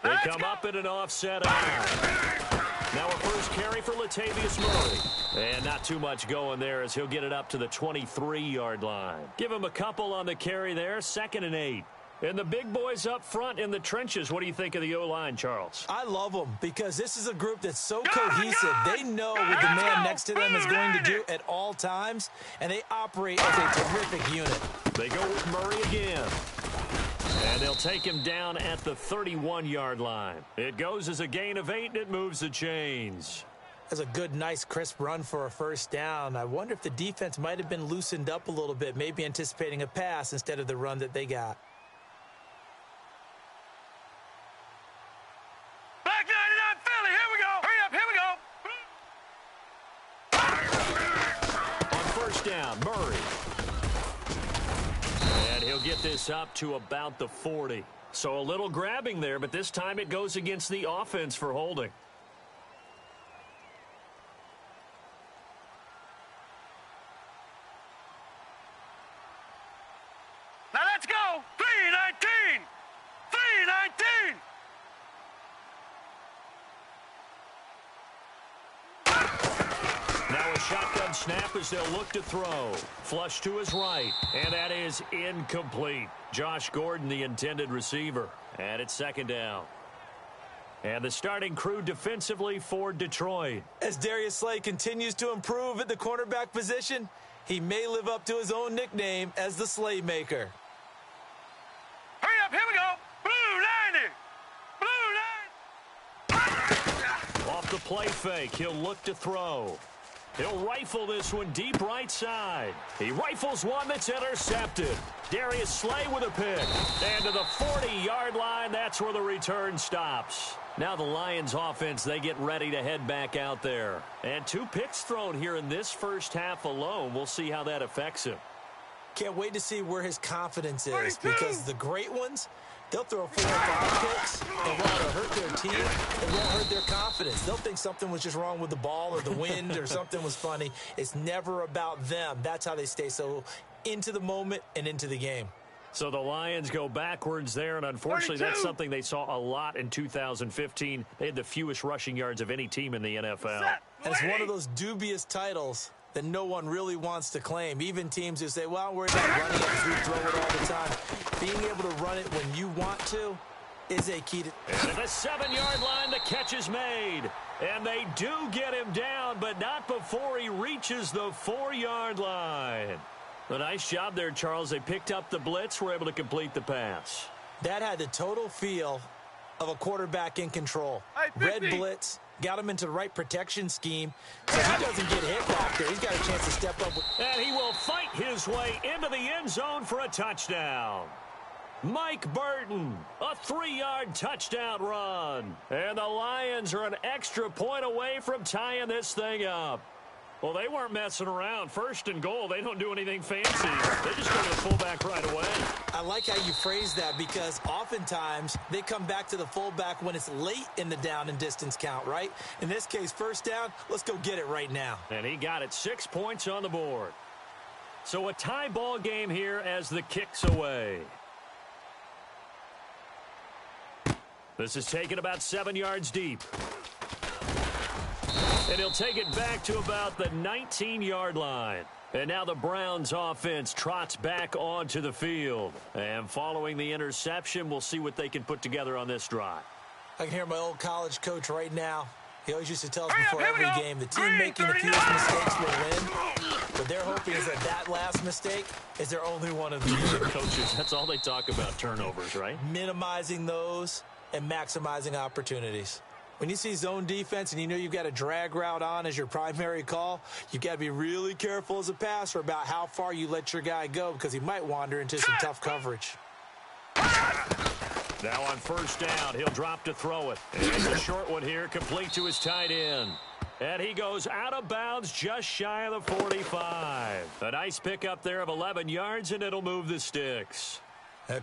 They come up in an offset eye. Now a first carry for Latavius Murray. And not too much going there as he'll get it up to the 23-yard line. Give him a couple on the carry there, 2nd and 8. And the big boys up front in the trenches, what do you think of the O-line, Charles? I love them because this is a group that's so cohesive. They know what the man next to them is going to do at all times, and they operate as a terrific unit. They go with Murray again. And they'll take him down at the 31-yard line. It goes as a gain of 8, and it moves the chains. That's a good, nice, crisp run for a first down. I wonder if the defense might have been loosened up a little bit, maybe anticipating a pass instead of the run that they got. Black 99 Philly, here we go. Hurry up, here we go. On first down, Murray. And he'll get this up to about the 40. So a little grabbing there, but this time it goes against the offense for holding. Now let's go. 319. 319. Now a shotgun snap as they'll look to throw. Flush to his right, and that is incomplete. Josh Gordon, the intended receiver. And it's 2nd down. And the starting crew defensively for Detroit. As Darius Slay continues to improve at the cornerback position, he may live up to his own nickname as the Slaymaker. Hurry up, here we go. Blue 90. Blue 90. Off the play fake, he'll look to throw. He'll rifle this one deep right side. He rifles one that's intercepted. Darius Slay with a pick. And to the 40-yard line, that's where the return stops. Now the Lions offense, they get ready to head back out there. And 2 picks thrown here in this first half alone. We'll see how that affects him. Can't wait to see where his confidence is 32. because the great ones, they'll throw 4 or 5 picks, and while it'll hurt their team, it won't hurt their confidence. They'll think something was just wrong with the ball or the wind or something was funny. It's never about them. That's how they stay so into the moment and into the game. So the Lions go backwards there, and unfortunately 32. that's something they saw a lot in 2015. They had the fewest rushing yards of any team in the NFL. And it's one of those dubious titles that no one really wants to claim. Even teams who say, well, we're not running it because we throw it all the time. Being able to run it when you want to is a key to... And at the 7-yard line, the catch is made. And they do get him down, but not before he reaches the 4-yard line. A nice job there, Charles. They picked up the blitz, were able to complete the pass. That had the total feel of a quarterback in control. Red blitz, got him into the right protection scheme, so he doesn't get hit back there. He's got a chance to step up. And he will fight his way into the end zone for a touchdown. Mike Burton, a 3-yard touchdown run. And the Lions are an extra point away from tying this thing up. Well, they weren't messing around. 1st and goal, they don't do anything fancy. They just go to the fullback right away. I like how you phrase that because oftentimes they come back to the fullback when it's late in the down and distance count, right? In this case, 1st down, let's go get it right now. And he got it, 6 points on the board. So a tie ball game here as the kick's away. This is taken about 7 yards deep. And he'll take it back to about the 19-yard line. And now the Browns offense trots back onto the field. And following the interception, we'll see what they can put together on this drive. I can hear my old college coach right now. He always used to tell us Hurry up, before here we every go. game, the team Green, making the 39. fewest mistakes will win. What they're hoping is that that last mistake is their only one of the year. Coaches, that's all they talk about, turnovers, right? Minimizing those and maximizing opportunities. When you see zone defense and you know you've got a drag route on as your primary call, you've got to be really careful as a passer about how far you let your guy go because he might wander into some tough coverage. Now on 1st down, he'll drop to throw it. And it's a short one here, complete to his tight end. And he goes out of bounds just shy of the 45. A nice pickup there of 11 yards, and it'll move the sticks.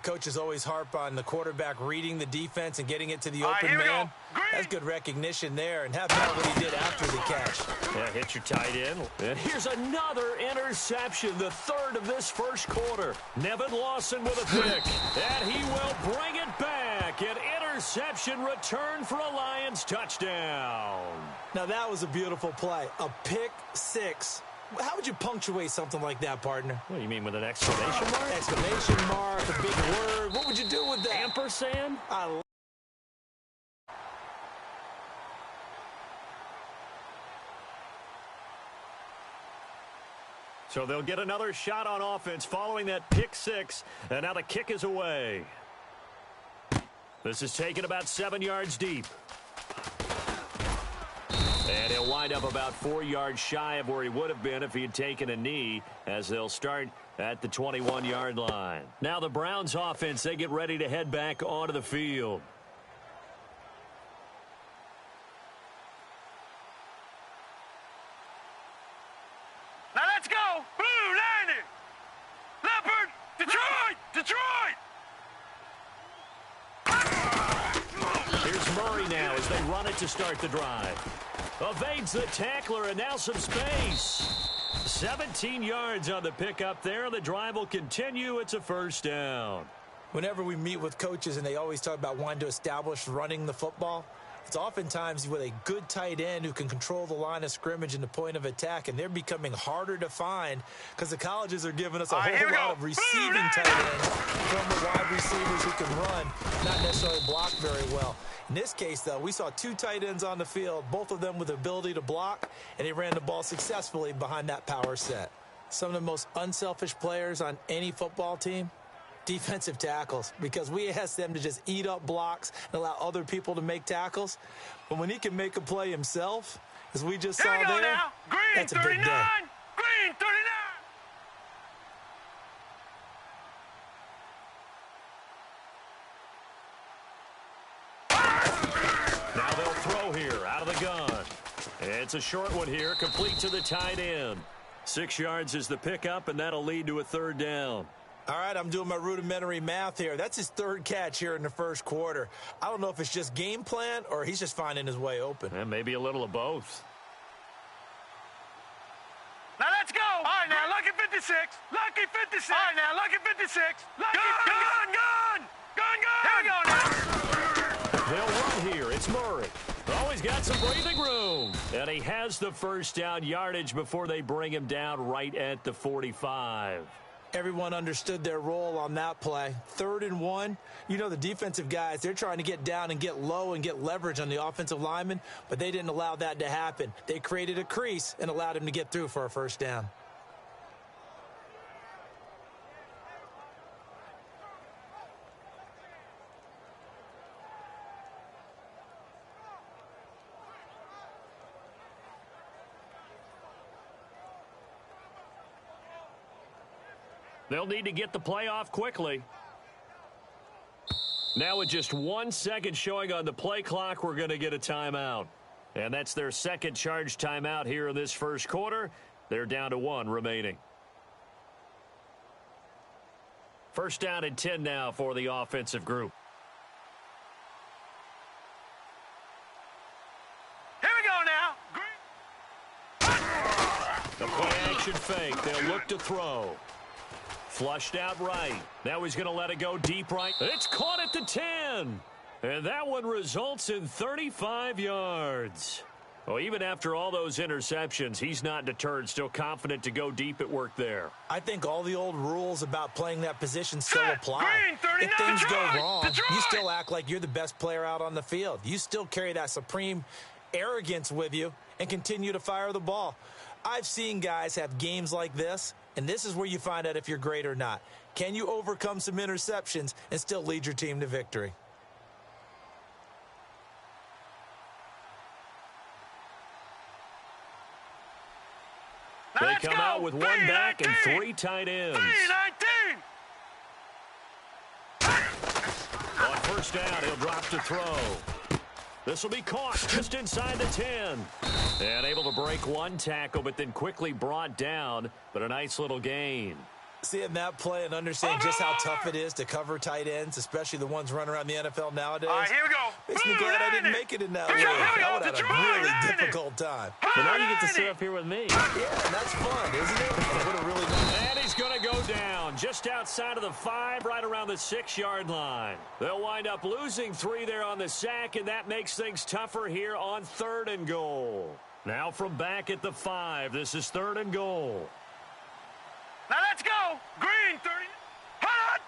Coaches always harp on the quarterback reading the defense and getting it to the open man. That's good recognition there. And how about what he did after the catch? Yeah, hit your tight end. And here's another interception, the 3rd of this first quarter. Nevin Lawson with a pick. And he will bring it back. An interception Interception return for a Lions touchdown. Now, that was a beautiful play. A pick six. How would you punctuate something like that, partner? What do you mean, with an exclamation mark? Exclamation mark, a big word. What would you do with that? Ampersand? So they'll get another shot on offense following that pick six, and now the kick is away. This is taken about 7 yards deep. And he'll wind up about 4 yards shy of where he would have been if he had taken a knee, as they'll start at the 21-yard line. Now the Browns offense, they get ready to head back onto the field. Now let's go. Blue, landing. Leopard, Detroit, Detroit. Here's Murray now as they run it to start the drive. Evades the tackler, and now some space. 17 yards on the pickup there. The drive will continue. It's a first down. Whenever we meet with coaches and they always talk about wanting to establish running the football, it's oftentimes with a good tight end who can control the line of scrimmage and the point of attack, and they're becoming harder to find because the colleges are giving us a whole lot of receiving tight ends from the wide receivers who can run, not necessarily block very well. In this case, though, we saw two tight ends on the field, both of them with the ability to block, and they ran the ball successfully behind that power set. Some of the most unselfish players on any football team, defensive tackles, because we ask them to just eat up blocks and allow other people to make tackles. But when he can make a play himself, as we just saw there, that's a big day. Green 39. Now they'll throw here out of the gun. It's a short one here, complete to the tight end. 6 yards is the pickup, and that'll lead to a third down. All right, I'm doing my rudimentary math here. That's his third catch here in the first quarter. I don't know if it's just game plan or he's just finding his way open. And maybe a little of both. Now let's go. All right, now, lucky 56. Lucky 56. All right, now, lucky 56. Lucky gun. Here we go now. They'll run here. It's Murray. Oh, he's got some breathing room. And he has the first down yardage before they bring him down right at the 45. Everyone understood their role on that play. 3rd and 1. You know, the defensive guys, they're trying to get down and get low and get leverage on the offensive lineman, but they didn't allow that to happen. They created a crease and allowed him to get through for a first down. They'll need to get the play off quickly. Now with just 1 second showing on the play clock, we're going to get a timeout. And that's their second charge timeout here in this first quarter. They're down to 1 remaining. First down and 10 now for the offensive group. Here we go now. The play action fake. They'll look to throw. Flushed out right. Now he's going to let it go deep right. It's caught at the 10. And that one results in 35 yards. Well, even after all those interceptions, he's not deterred, still confident to go deep at work there. I think all the old rules about playing that position still apply. Green, 39, if things Detroit, go wrong, Detroit. you still act like you're the best player out on the field. You still carry that supreme arrogance with you and continue to fire the ball. I've seen guys have games like this, and this is where you find out if you're great or not. Can you overcome some interceptions and still lead your team to victory? Now They let's come go. out with 1 back and 3 tight ends. 3-19. On first down, he'll drop to throw. This will be caught just inside the 10. And able to break 1 tackle, but then quickly brought down. But a nice little gain. Seeing that play and understanding just how tough it is to cover tight ends, especially the ones running around the NFL nowadays. All right, here we go. Makes me glad I didn't make it in that league. I would have had a really difficult time. But now you get to sit up here with me. Yeah, and that's fun, isn't it? What a really nice. And he's is going to go down just outside of the 5, right around the 6-yard line. They'll wind up losing 3 there on the sack, and that makes things tougher here on 3rd and goal. Now from back at the 5, this is 3rd and goal. Now let's go. Green, 30. Hot!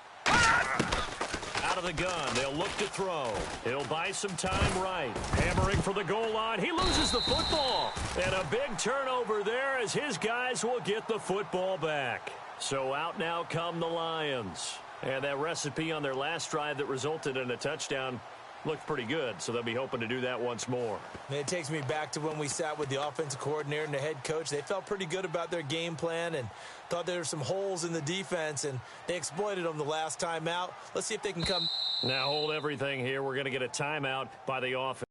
Out of the gun, they'll look to throw. He'll buy some time right. Hammering for the goal line. He loses the football. And a big turnover there as his guys will get the football back. So out now come the Lions. And that recipe on their last drive that resulted in a touchdown looked pretty good, so they'll be hoping to do that once more. And it takes me back to when we sat with the offensive coordinator and the head coach. They felt pretty good about their game plan and thought there were some holes in the defense, and they exploited them the last time out. Let's see if they can come. Now hold everything here. We're going to get a timeout by the offense.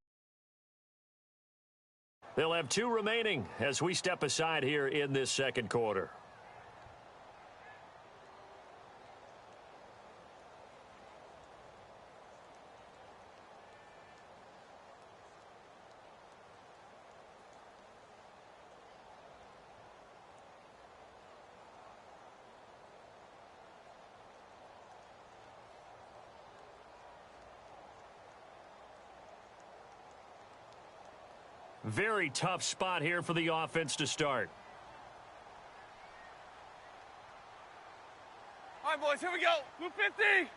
They'll have 2 remaining as we step aside here in this second quarter. Very tough spot here for the offense to start. All right, boys, here we go. 250.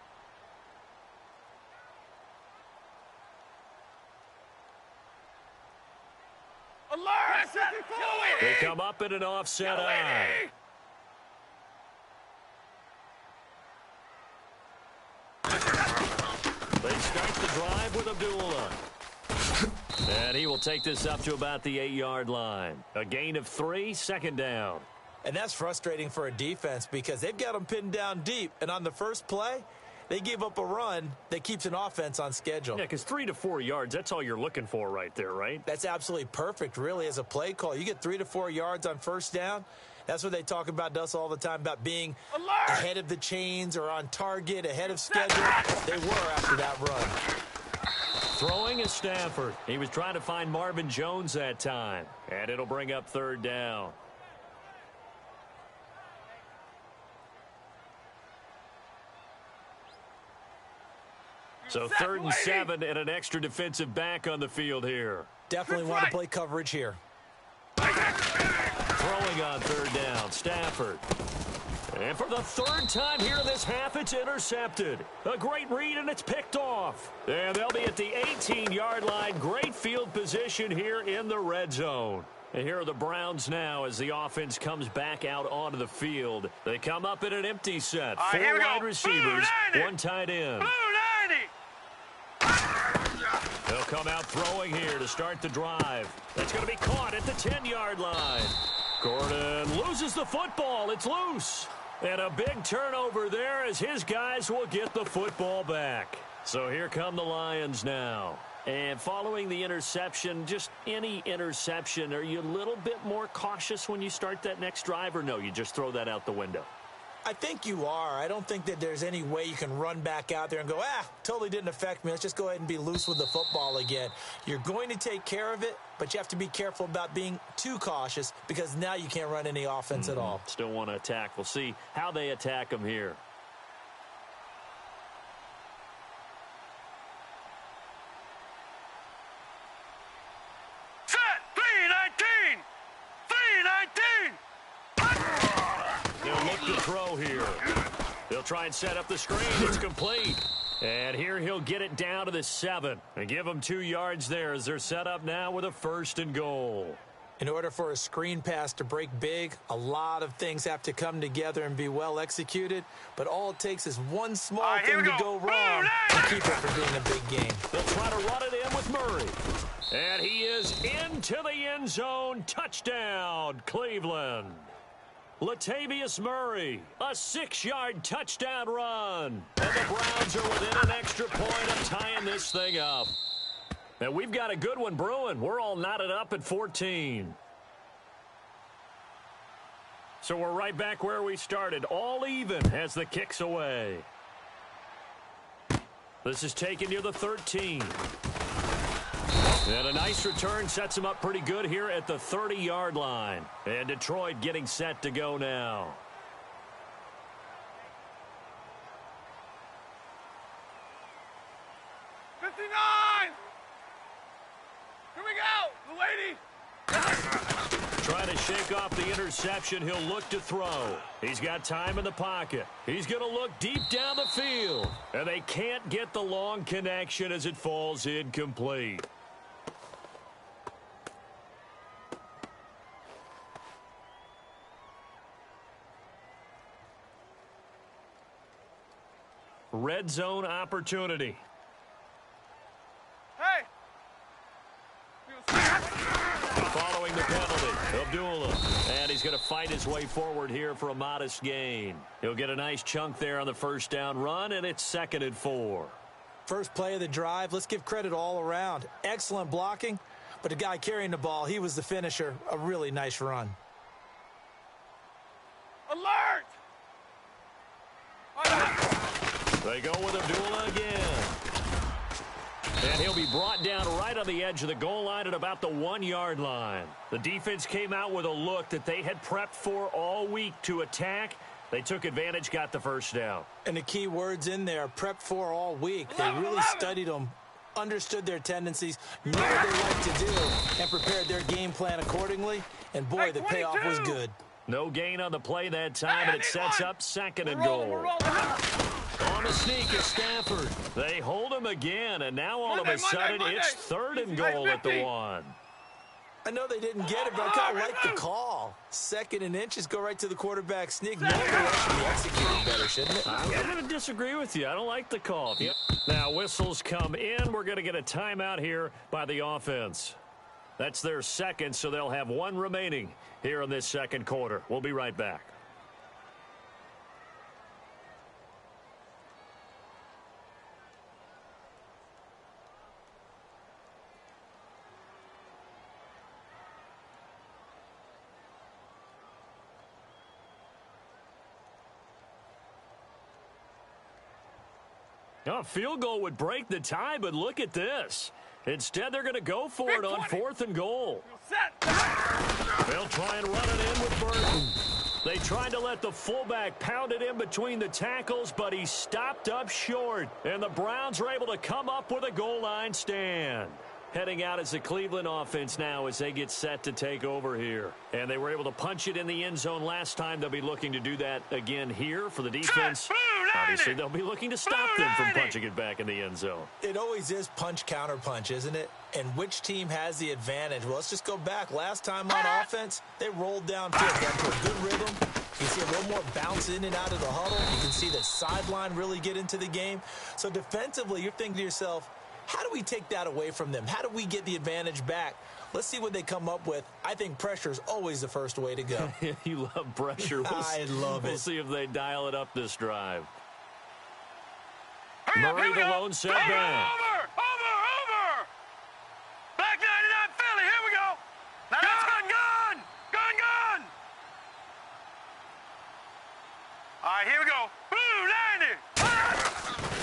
Alert! They come up in an offset eye. They start the drive with Abdullah. And he will take this up to about the 8-yard line. A gain of 3, 2nd down. And that's frustrating for a defense because they've got them pinned down deep. And on the first play, they gave up a run that keeps an offense on schedule. Yeah, because 3 to 4 yards, that's all you're looking for right there, right? That's absolutely perfect, really, as a play call. You get 3 to 4 yards on first down. That's what they talk about to us all the time, about being ahead of the chains or on target, ahead of schedule. They were after that run. Throwing is Stafford. He was trying to find Marvin Jones that time. And it'll bring up 3rd down. So 3rd and 7 and an extra defensive back on the field here. Definitely want to play coverage here. Throwing on 3rd down, Stafford. And for the 3rd time here in this half, it's intercepted. A great read, and it's picked off. And they'll be at the 18-yard line. Great field position here in the red zone. And here are the Browns now as the offense comes back out onto the field. They come up in an empty set. 4 wide receivers, 1 tight end. They'll come out throwing here to start the drive. That's going to be caught at the 10-yard line. Gordon loses the football. It's loose. And a big turnover there as his guys will get the football back. So here come the Lions now. And following the interception, just any interception, are you a little bit more cautious when you start that next drive, or no, you just throw that out the window? I think you are. I don't think that there's any way you can run back out there and go, totally didn't affect me. Let's just go ahead and be loose with the football again. You're going to take care of it, but you have to be careful about being too cautious because now you can't run any offense at all. Still want to attack. We'll see how they attack them here. Set! 319! 319! They'll look to throw here. They'll try and set up the screen. It's complete. And here he'll get it down to the 7. And give them 2 yards there as they're set up now with a 1st and goal. In order for a screen pass to break big, a lot of things have to come together and be well executed. But all it takes is one small thing to go wrong to keep it from being a big game. They'll try to run it in with Murray. And he is into the end zone. Touchdown, Cleveland. Latavius Murray, a 6-yard touchdown run. And the Browns are within an extra point of tying this thing up. And we've got a good one brewing. We're all knotted up at 14. So we're right back where we started, all even as the kick's away. This is taken near the 13. And a nice return sets him up pretty good here at the 30-yard line. And Detroit getting set to go now. shake off the interception. He'll look to throw. He's got time in the pocket. He's going to look deep down the field. And they can't get the long connection as it falls incomplete. Red zone opportunity. Hey! Following the penalty, Abdullah. And he's going to fight his way forward here for a modest gain. He'll get a nice chunk there on the first down run, and it's 2nd and 4. First play of the drive, let's give credit all around. Excellent blocking, but the guy carrying the ball, he was the finisher. A really nice run. Alert! They go with Abdullah again. And he'll be brought down right on the edge of the goal line at about the 1-yard line. The defense came out with a look that they had prepped for all week to attack. They took advantage, got the first down. And the key words in there, prepped for all week. They really studied them, understood their tendencies, knew what they like to do, and prepared their game plan accordingly. And boy, the payoff was good. No gain on the play that time, and it sets up 2nd and goal. On the sneak is Stafford. They hold him again, and now all of a sudden it's 3rd and goal at the 1. I know they didn't get it, but I kind of like the call. 2nd and inches, go right to the quarterback sneak. Normally that should be executed better, shouldn't it? I'm going to disagree with you. I don't like the call. Now whistles come in. We're going to get a timeout here by the offense. That's their second, so they'll have one remaining here in this second quarter. We'll be right back. A field goal would break the tie, but look at this. Instead, they're going to go for it on 4th and goal. They'll try and run it in with Burton. They tried to let the fullback pound it in between the tackles, but he stopped up short. And the Browns are able to come up with a goal line stand. Heading out as the Cleveland offense now as they get set to take over here. And they were able to punch it in the end zone last time. They'll be looking to do that again here for the defense. Obviously, they'll be looking to stop them from punching it back in the end zone. It always is punch-counter-punch, isn't it? And which team has the advantage? Well, let's just go back. Last time on offense, they rolled downfield, got to a good rhythm. You see a little more bounce in and out of the huddle. You can see the sideline really get into the game. So defensively, you're thinking to yourself, how do we take that away from them? How do we get the advantage back? Let's see what they come up with. I think pressure is always the first way to go. You love pressure. I love it. We'll see if they dial it up this drive. Murray the lone set back. Over! Back 99 Philly, here we go. Now that's gun. All right, here we go. Boo, 90.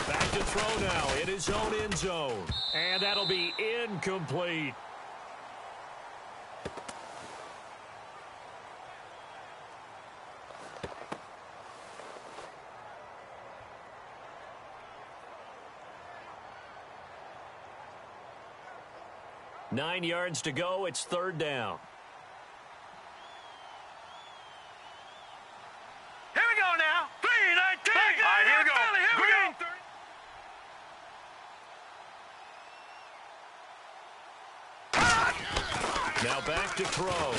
Back to throw now in his own end zone. And that'll be incomplete. Nine yards to go. It's 3rd down. Here we go now. 3-19. All right, here we go. Now back to throw.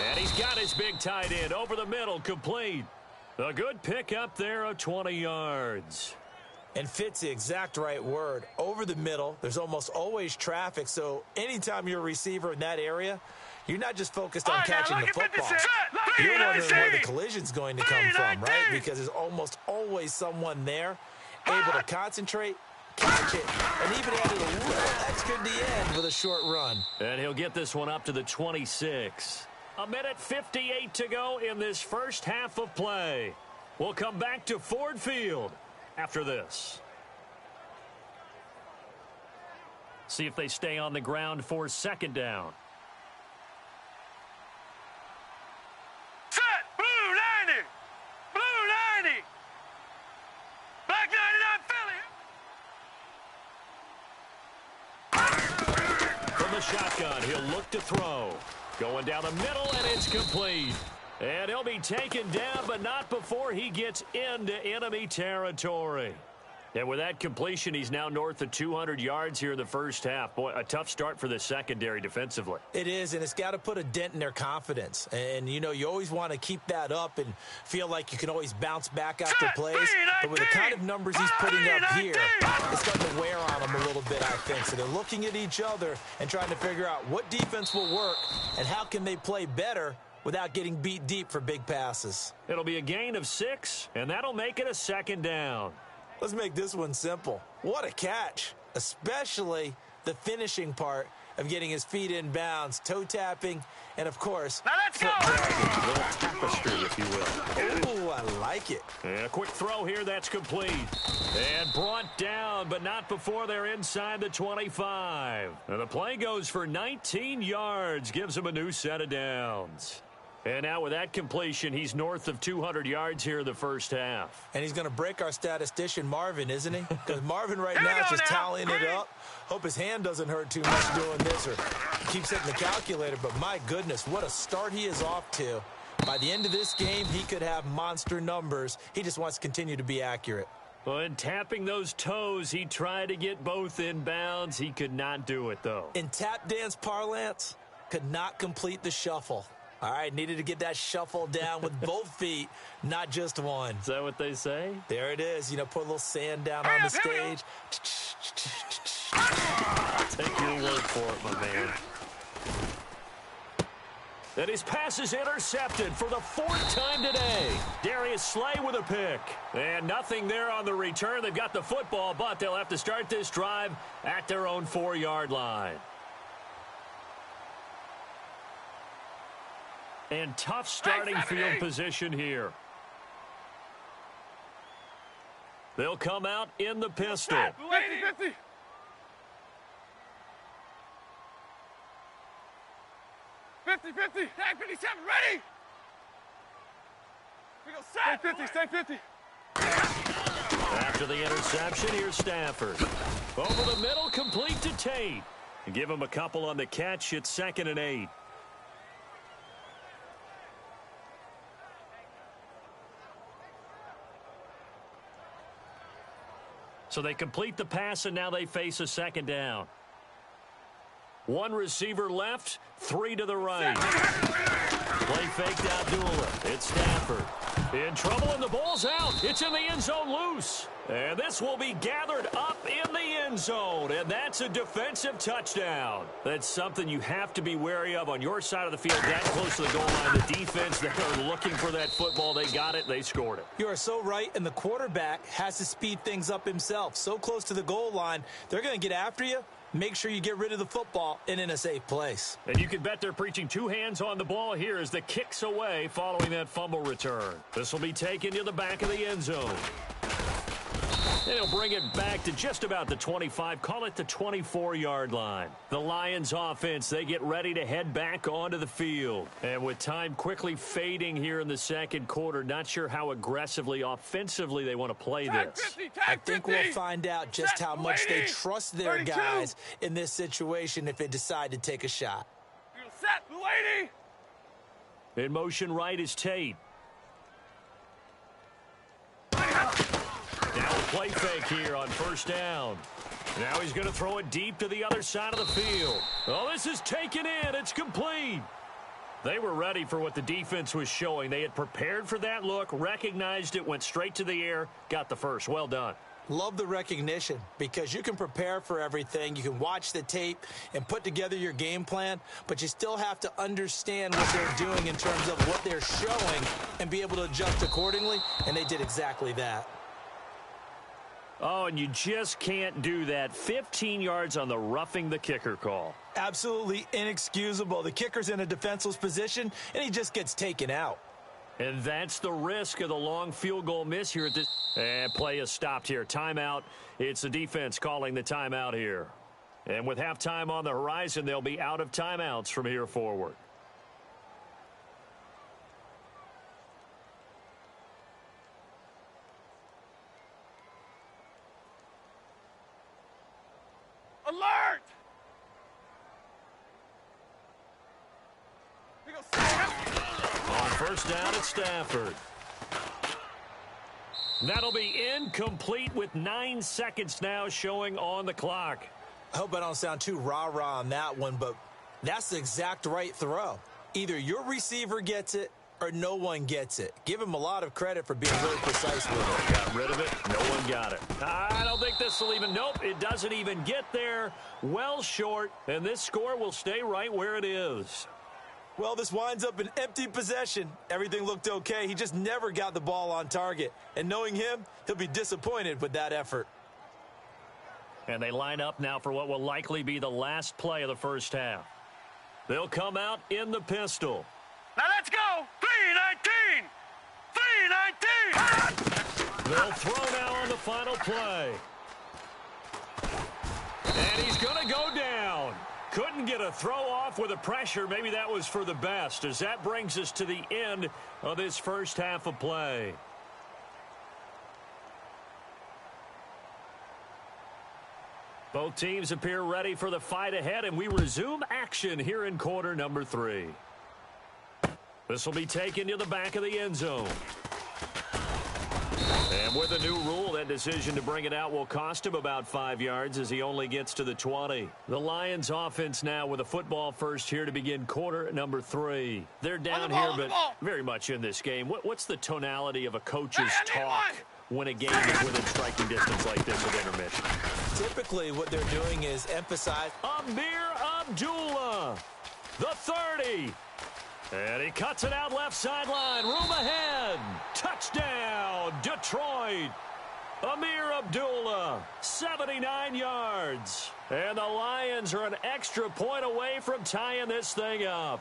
And he's got his big tight end over the middle, complete. A good pick up there of 20 yards. And fits the exact right word. Over the middle, there's almost always traffic, so anytime you're a receiver in that area, you're not just focused on catching the football. You're wondering where the collision's going to come from, right? Because there's almost always someone there able to concentrate, catch it, and even added a little extra at the end with a short run. And he'll get this one up to the 26. A minute 58 to go in this first half of play. We'll come back to Ford Field after this. See if they stay on the ground for 2nd down. Set! Blue 90! Blue 90! Black 99 Philly! From the shotgun, he'll look to throw. Going down the middle, and it's complete. And he'll be taken down, but not before he gets into enemy territory. And with that completion, he's now north of 200 yards here in the first half. Boy, a tough start for the secondary defensively. It is, and it's got to put a dent in their confidence. And, you know, you always want to keep that up and feel like you can always bounce back after plays. But with the kind of numbers he's putting up here, it's starting to wear on them a little bit, I think. So they're looking at each other and trying to figure out what defense will work and how can they play better without getting beat deep for big passes. It'll be a gain of 6, and that'll make it a second down. Let's make this one simple. What a catch, especially the finishing part of getting his feet in bounds, toe tapping, and, of course, now let's go. A little tapestry, if you will. Oh, I like it. And a quick throw here, that's complete. And brought down, but not before they're inside the 25. And the play goes for 19 yards, gives him a new set of downs. And now with that completion, he's north of 200 yards here in the first half. And he's going to break our statistician, Marvin, isn't he? Because Marvin right now is just tallying it up. Hope his hand doesn't hurt too much doing this or keeps hitting the calculator. But my goodness, what a start he is off to. By the end of this game, he could have monster numbers. He just wants to continue to be accurate. Well, and tapping those toes, he tried to get both in bounds. He could not do it, though. In tap dance parlance, could not complete the shuffle. All right, needed to get that shuffle down with both feet, not just one. Is that what they say? There it is. You know, put a little sand down on the stage. Take your word for it, my man. And his pass is intercepted for the 4th time today. Darius Slay with a pick. And nothing there on the return. They've got the football, but they'll have to start this drive at their own 4-yard line. And tough starting field position here. They'll come out in the pistol. 50-50. 50-50. Tag 57, ready. We go set. Stay 50, stay 50. After the interception, here's Stafford. Over the middle, complete to Tate. Give him a couple on the catch. It's 2nd and 8. So they complete the pass, and now they face a 2nd down. 1 receiver left, 3 to the right. Play faked out Abdullah. It's Stafford. In trouble, and the ball's out. It's in the end zone loose. And this will be gathered up in the end zone. And that's a defensive touchdown. That's something you have to be wary of on your side of the field. That close to the goal line. The defense, they are looking for that football. They got it. They scored it. You are so right. And the quarterback has to speed things up himself. So close to the goal line, they're going to get after you. Make sure you get rid of the football and in a safe place. And you can bet they're preaching 2 hands on the ball here as the kick's away following that fumble return. This will be taken to the back of the end zone. And he'll bring it back to just about the 25, call it the 24-yard line. The Lions offense, they get ready to head back onto the field. And with time quickly fading here in the second quarter, not sure how aggressively, offensively they want to play this. I think we'll find out just how much they trust their guys in this situation if they decide to take a shot. Set, lady. In motion right is Tate. Now a play fake here on 1st down. Now he's going to throw it deep to the other side of the field. Oh, this is taken in. It's complete. They were ready for what the defense was showing. They had prepared for that look, recognized it, went straight to the air, got the first. Well done. Love the recognition because you can prepare for everything. You can watch the tape and put together your game plan, but you still have to understand what they're doing in terms of what they're showing and be able to adjust accordingly, and they did exactly that. Oh, and you just can't do that. 15 yards on the roughing the kicker call. Absolutely inexcusable. The kicker's in a defenseless position, and he just gets taken out. And that's the risk of the long field goal miss here at this. And play is stopped here. Timeout. It's the defense calling the timeout here. And with halftime on the horizon, they'll be out of timeouts from here forward. Alert! first down at Stafford. That'll be incomplete with 9 seconds now showing on the clock. I hope I don't sound too rah-rah on that one, but that's the exact right throw. Either your receiver gets it or no one gets it. Give him a lot of credit for being really precise with it. Got rid of it. No one got it. I don't think this will even... Nope, it doesn't even get there. Well short, and this score will stay right where it is. Well, this winds up an empty possession. Everything looked okay. He just never got the ball on target. And knowing him, he'll be disappointed with that effort. And they line up now for what will likely be the last play of the first half. They'll come out in the pistol. Now let's go. 3-19. 3-19. They'll throw now on the final play. And he's going to go down. Couldn't get a throw off with the pressure. Maybe that was for the best, as that brings us to the end of this first half of play. Both teams appear ready for the fight ahead, and we resume action here in quarter number 3. This will be taken to the back of the end zone. And with a new rule, that decision to bring it out will cost him about 5 yards as he only gets to the 20. The Lions offense now with a football first here to begin quarter number 3. They're down here, but very much in this game. What's the tonality of a coach's talk when a game is within striking distance like this with intermission? Typically, what they're doing is emphasize Amir Abdullah, the 30. And he cuts it out left sideline. Room ahead. Touchdown, Detroit. Amir Abdullah, 79 yards. And the Lions are an extra point away from tying this thing up.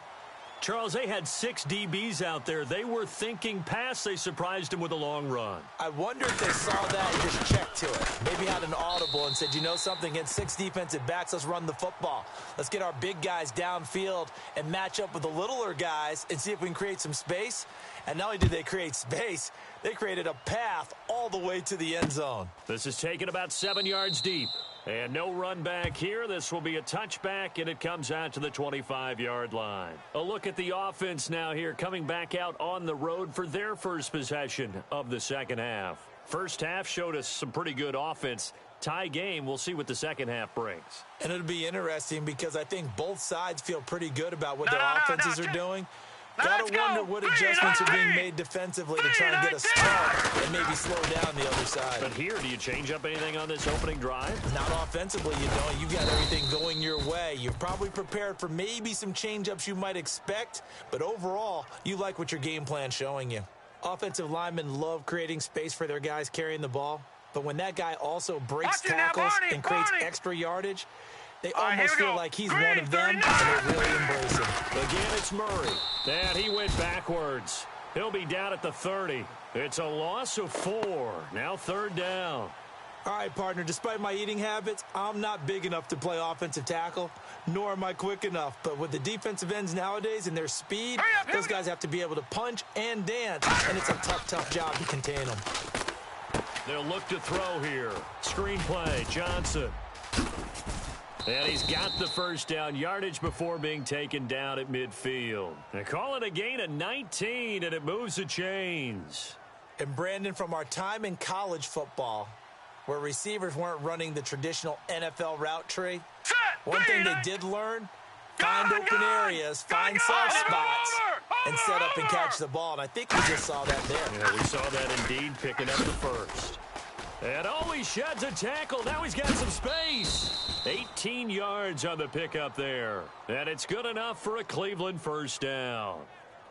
Charles, they had 6 DBs out there. They were thinking pass. They surprised him with a long run. I wonder if they saw that and just checked to it. Maybe had an audible and said, you know something, against 6 defensive backs, let's run the football. Let's get our big guys downfield and match up with the littler guys and see if we can create some space. And not only did they create space, they created a path all the way to the end zone. This is taken about 7 yards deep. And no run back here. This will be a touchback, and it comes out to the 25-yard line. A look at the offense now here, coming back out on the road for their first possession of the second half. First half showed us some pretty good offense. Tie game, we'll see what the second half brings. And it'll be interesting because I think both sides feel pretty good about what their offenses are doing. Gotta wonder what adjustments are being made defensively to try and get a start and maybe slow down the other side. But here, do you change up anything on this opening drive? Not offensively, you don't. You've got everything going your way. You're probably prepared for maybe some change-ups you might expect, but overall, you like what your game plan's showing you. Offensive linemen love creating space for their guys carrying the ball, but when that guy also breaks tackles and creates extra yardage, they almost feel like he's one of them, and they really embrace him. Again, it's Murray. And he went backwards. He'll be down at the 30. It's a loss of 4. Now third down. All right, partner, despite my eating habits, I'm not big enough to play offensive tackle, nor am I quick enough. But with the defensive ends nowadays and their speed, those guys have to be able to punch and dance, and it's a tough job to contain them. They'll look to throw here. Screen play, Johnson. And he's got the first down, yardage before being taken down at midfield. They call it a gain of 19, and it moves the chains. And Brandon, from our time in college football, where receivers weren't running the traditional NFL route tree, one thing they did learn, find open areas, find soft spots, and set up and catch the ball. And I think we just saw that there. Yeah, we saw that indeed, picking up the first. And he sheds a tackle. Now he's got some space. 18 yards on the pickup there. And it's good enough for a Cleveland first down.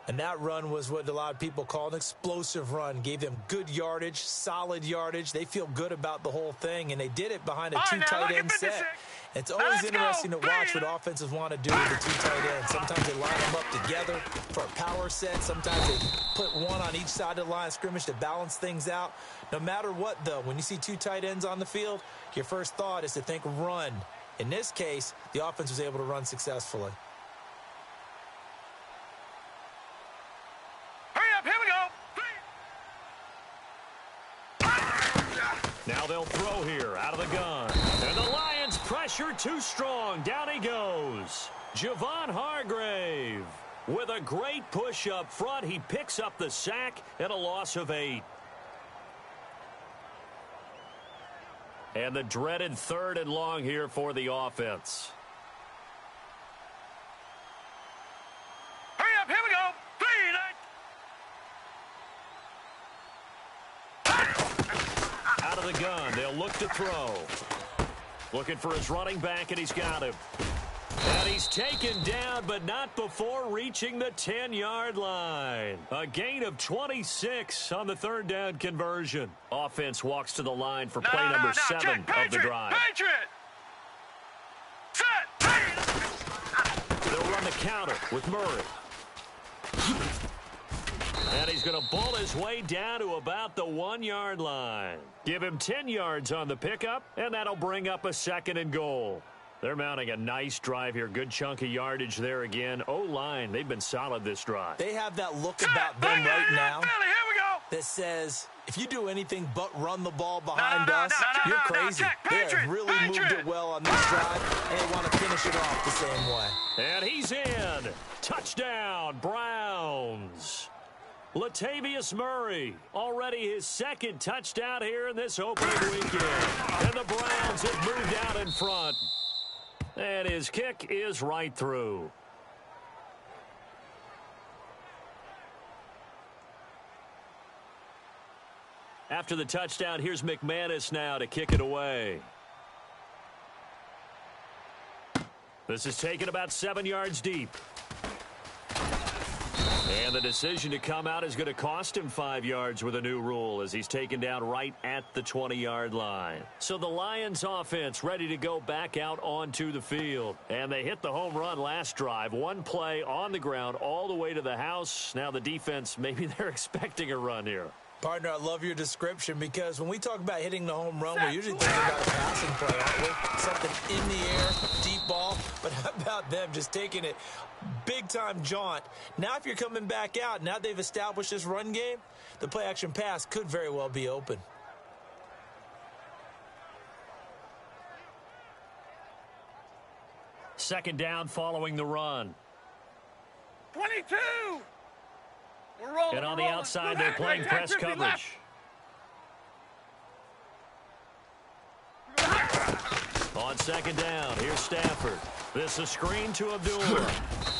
And that run was what a lot of people call an explosive run. Gave them good yardage, solid yardage. They feel good about the whole thing, and they did it behind a 2 tight end set. It's always interesting to watch what offenses want to do with the 2 tight ends. Sometimes they line them up together for a power set. Sometimes they put one on each side of the line of scrimmage to balance things out. No matter what, though, when you see 2 tight ends on the field, your first thought is to think run. In this case, the offense was able to run successfully. Now they'll throw here out of the gun. And the Lions pressure too strong. Down he goes. Javon Hargrave. With a great push up front, he picks up the sack and a loss of 8. And the dreaded 3rd and long here for the offense. Hurry up, here we go. 3, Out of the gun, they'll look to throw. Looking for his running back, and he's got him. And he's taken down, but not before reaching the 10-yard line. A gain of 26 on the 3rd down conversion. Offense walks to the line for play number 7 of the drive. Patriot! Set! They'll run the counter with Murray. And he's going to bull his way down to about the 1-yard line. Give him 10 yards on the pickup, and that'll bring up a 2nd and goal. They're mounting a nice drive here. Good chunk of yardage there again. O-line, they've been solid this drive. They have that look about them right now that says, if you do anything but run the ball behind us, you're crazy. They have really moved it well on this drive, and they want to finish it off the same way. And he's in. Touchdown, Browns. Latavius Murray, already his 2nd touchdown here in this opening weekend. And the Browns have moved out in front. And his kick is right through. After the touchdown, here's McManus now to kick it away. This is taken about 7 yards deep. And the decision to come out is going to cost him 5 yards with a new rule as he's taken down right at the 20-yard line. So the Lions offense ready to go back out onto the field. And they hit the home run last drive. 1 play on the ground all the way to the house. Now the defense, maybe they're expecting a run here. Partner, I love your description because when we talk about hitting the home run, we're usually thinking about a passing play, aren't we? Something in the air, deep ball. But how about them just taking it big-time jaunt? Now if you're coming back out, now they've established this run game, the play-action pass could very well be open. Second down following the run. 22! We're rolling, and on the outside, they're playing press coverage. On second down, here's Stafford. This is a screen to Abdullah.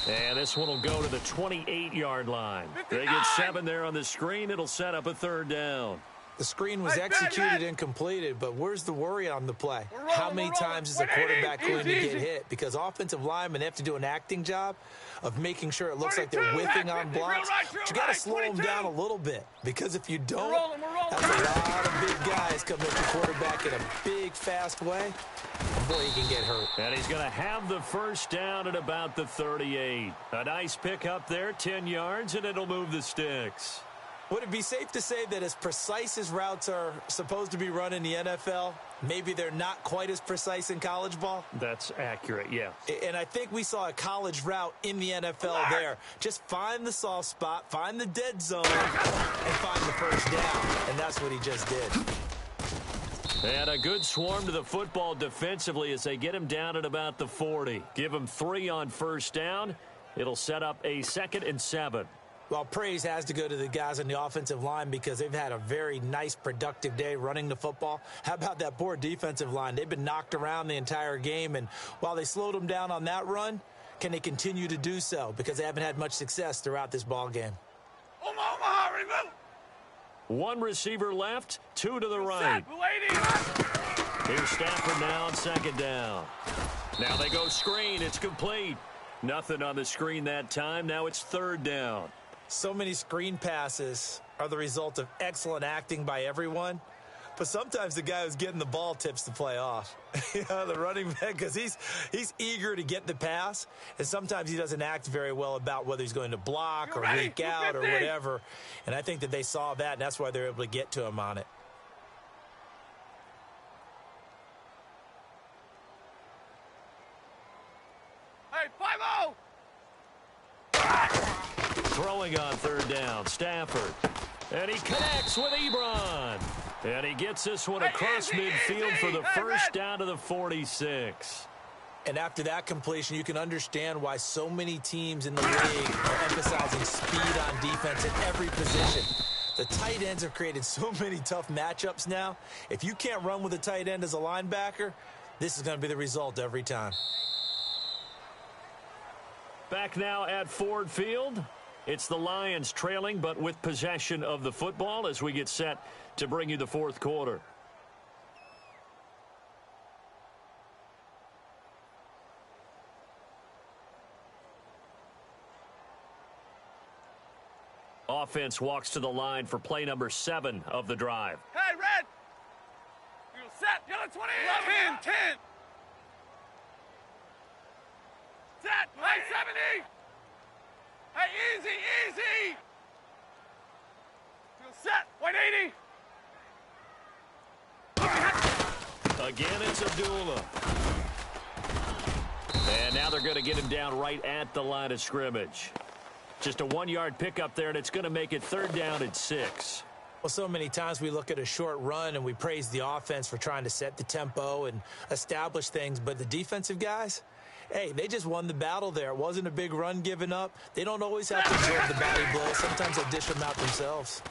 And this one will go to the 28-yard line. They get 7 there on the screen. It'll set up a 3rd down. The screen was executed and completed, but where's the worry on the play? How many times is the quarterback going to get hit? Because offensive linemen have to do an acting job of making sure it looks like they're whiffing on blocks. But you got to slow them down a little bit, because if you don't, that's a lot of big guys coming at your quarterback in a big, fast way. Boy, he can get hurt. And he's going to have the first down at about the 38. A nice pick up there, 10 yards, and it'll move the sticks. Would it be safe to say that as precise as routes are supposed to be run in the NFL, maybe they're not quite as precise in college ball? That's accurate, yeah. And I think we saw a college route in the NFL there. Just find the soft spot, find the dead zone, and find the first down. And that's what he just did. And a good swarm to the football defensively as they get him down at about the 40. Give him 3 on first down. It'll set up a 2nd and 7. Well, praise has to go to the guys on the offensive line because they've had a very nice, productive day running the football. How about that poor defensive line? They've been knocked around the entire game, and while they slowed them down on that run, can they continue to do so? Because they haven't had much success throughout this ball game. Omaha, remove. 1 receiver left, 2 to the right. Here's Stafford now on second down. Now they go screen. It's complete. Nothing on the screen that time. Now it's 3rd down. So many screen passes are the result of excellent acting by everyone. But sometimes the guy who's getting the ball tips the play off. The running back, because he's eager to get the pass. And sometimes he doesn't act very well about whether he's going to block or leak out or whatever. And I think that they saw that, and that's why they're able to get to him on it. Hey, 5-0! Throwing on 3rd down, Stafford. And he connects with Ebron. And he gets this one across midfield for the first down to the 46. And after that completion, you can understand why so many teams in the league are emphasizing speed on defense at every position. The tight ends have created so many tough matchups now. If you can't run with a tight end as a linebacker, this is going to be the result every time. Back now at Ford Field. It's the Lions trailing, but with possession of the football as we get set to bring you the fourth quarter. Offense walks to the line for play number 7 of the drive. Hey, Red! You're set. You're 20. 10. Set. Hey, 70. Hey, easy. You're set. 180. Again, it's Abdullah. And now they're going to get him down right at the line of scrimmage. Just a 1-yard pickup there, and it's going to make it 3rd down and 6. Well, so many times we look at a short run and we praise the offense for trying to set the tempo and establish things, but the defensive guys, hey, they just won the battle there. It wasn't a big run given up. They don't always have to absorb the body blows. Sometimes they dish them out themselves.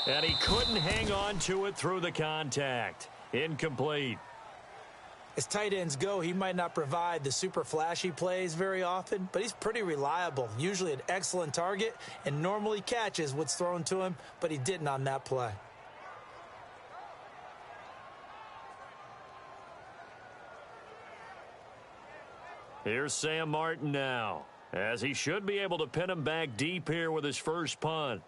And he couldn't hang on to it through the contact. Incomplete. As tight ends go, he might not provide the super flashy plays very often, but he's pretty reliable, usually an excellent target, and normally catches what's thrown to him, but he didn't on that play. Here's Sam Martin now, as he should be able to pin him back deep here with his first punt.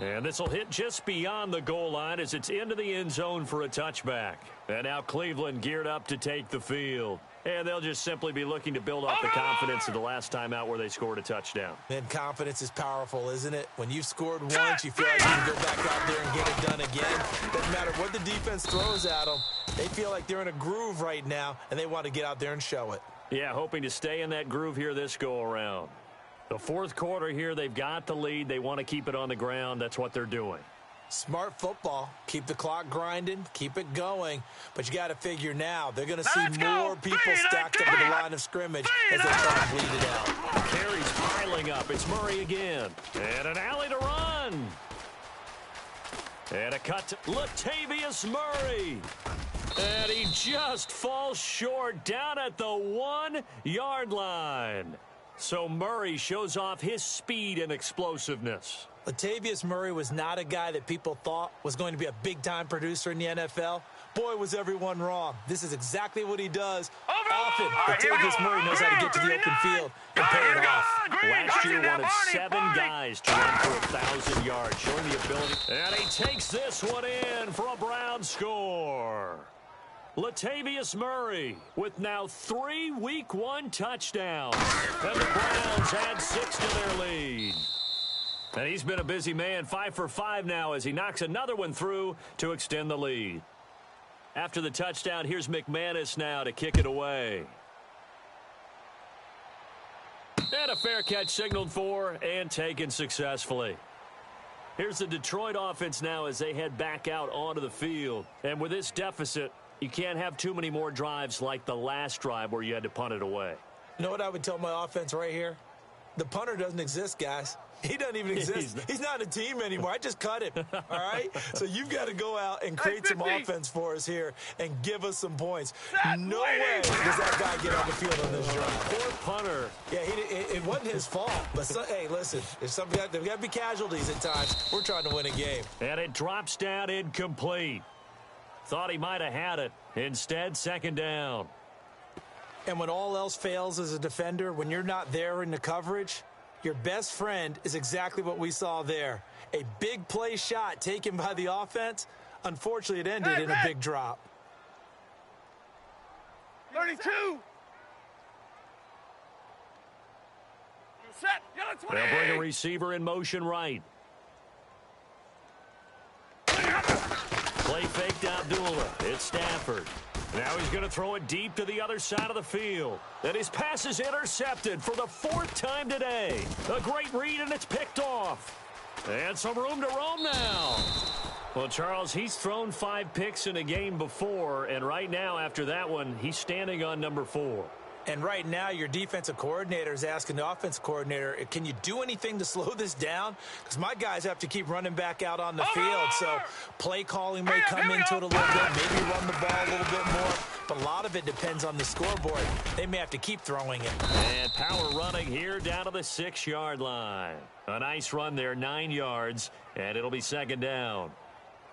And this will hit just beyond the goal line as it's into the end zone for a touchback. And now Cleveland geared up to take the field. And they'll just simply be looking to build off the confidence of the last time out where they scored a touchdown. And confidence is powerful, isn't it? When you've scored once, you feel like you can go back out there and get it done again. Doesn't matter what the defense throws at them. They feel like they're in a groove right now, and they want to get out there and show it. Yeah, hoping to stay in that groove here this go-around. The fourth quarter here, they've got the lead. They want to keep it on the ground. That's what they're doing. Smart football. Keep the clock grinding. Keep it going. But you got to figure now, they're going to see more people stacked up at the line of scrimmage as they try to bleed it out. Carries piling up. It's Murray again. And an alley to run. And a cut to Latavius Murray. And he just falls short down at the 1-yard line. So Murray shows off his speed and explosiveness. Latavius Murray was not a guy that people thought was going to be a big-time producer in the NFL. Boy, was everyone wrong. This is exactly what he does. Often, Latavius Murray knows how to get to the open field and pay it off. Last year, one of 7 guys to run for 1,000 yards, showing the ability. And he takes this one in for a Brown score. Latavius Murray with now 3 Week 1 touchdowns. And the Browns add 6 to their lead. And he's been a busy man, 5 for 5 now as he knocks another one through to extend the lead. After the touchdown, here's McManus now to kick it away. And a fair catch signaled for and taken successfully. Here's the Detroit offense now as they head back out onto the field. And with this deficit, you can't have too many more drives like the last drive where you had to punt it away. You know what I would tell my offense right here? The punter doesn't exist, guys. He doesn't even exist. He's not a team anymore. I just cut him, all right? So you've got to go out and create some offense for us here and give us some points. No way does that guy get on the field on this drive. Poor punter. Yeah, it wasn't his fault. But, hey, listen, there's got to be casualties at times. We're trying to win a game. And it drops down incomplete. Thought he might have had it. Instead, 2nd down. And when all else fails as a defender, when you're not there in the coverage, your best friend is exactly what we saw there. A big play shot taken by the offense. Unfortunately, it ended in a big drop. 32. You're set. You're 20. They'll bring a receiver in motion right. Play fake to Abdullah. It's Stafford. Now he's going to throw it deep to the other side of the field. And his pass is intercepted for the 4th time today. A great read, and it's picked off. And some room to roam now. Well, Charles, he's thrown 5 picks in a game before, and right now, after that one, he's standing on number 4. And right now, your defensive coordinator is asking the offensive coordinator, can you do anything to slow this down? Because my guys have to keep running back out on the field. So play calling may come into it a little bit, maybe run the ball a little bit more. But a lot of it depends on the scoreboard. They may have to keep throwing it. And power running here down to the 6-yard line. A nice run there, 9 yards, and it'll be second down.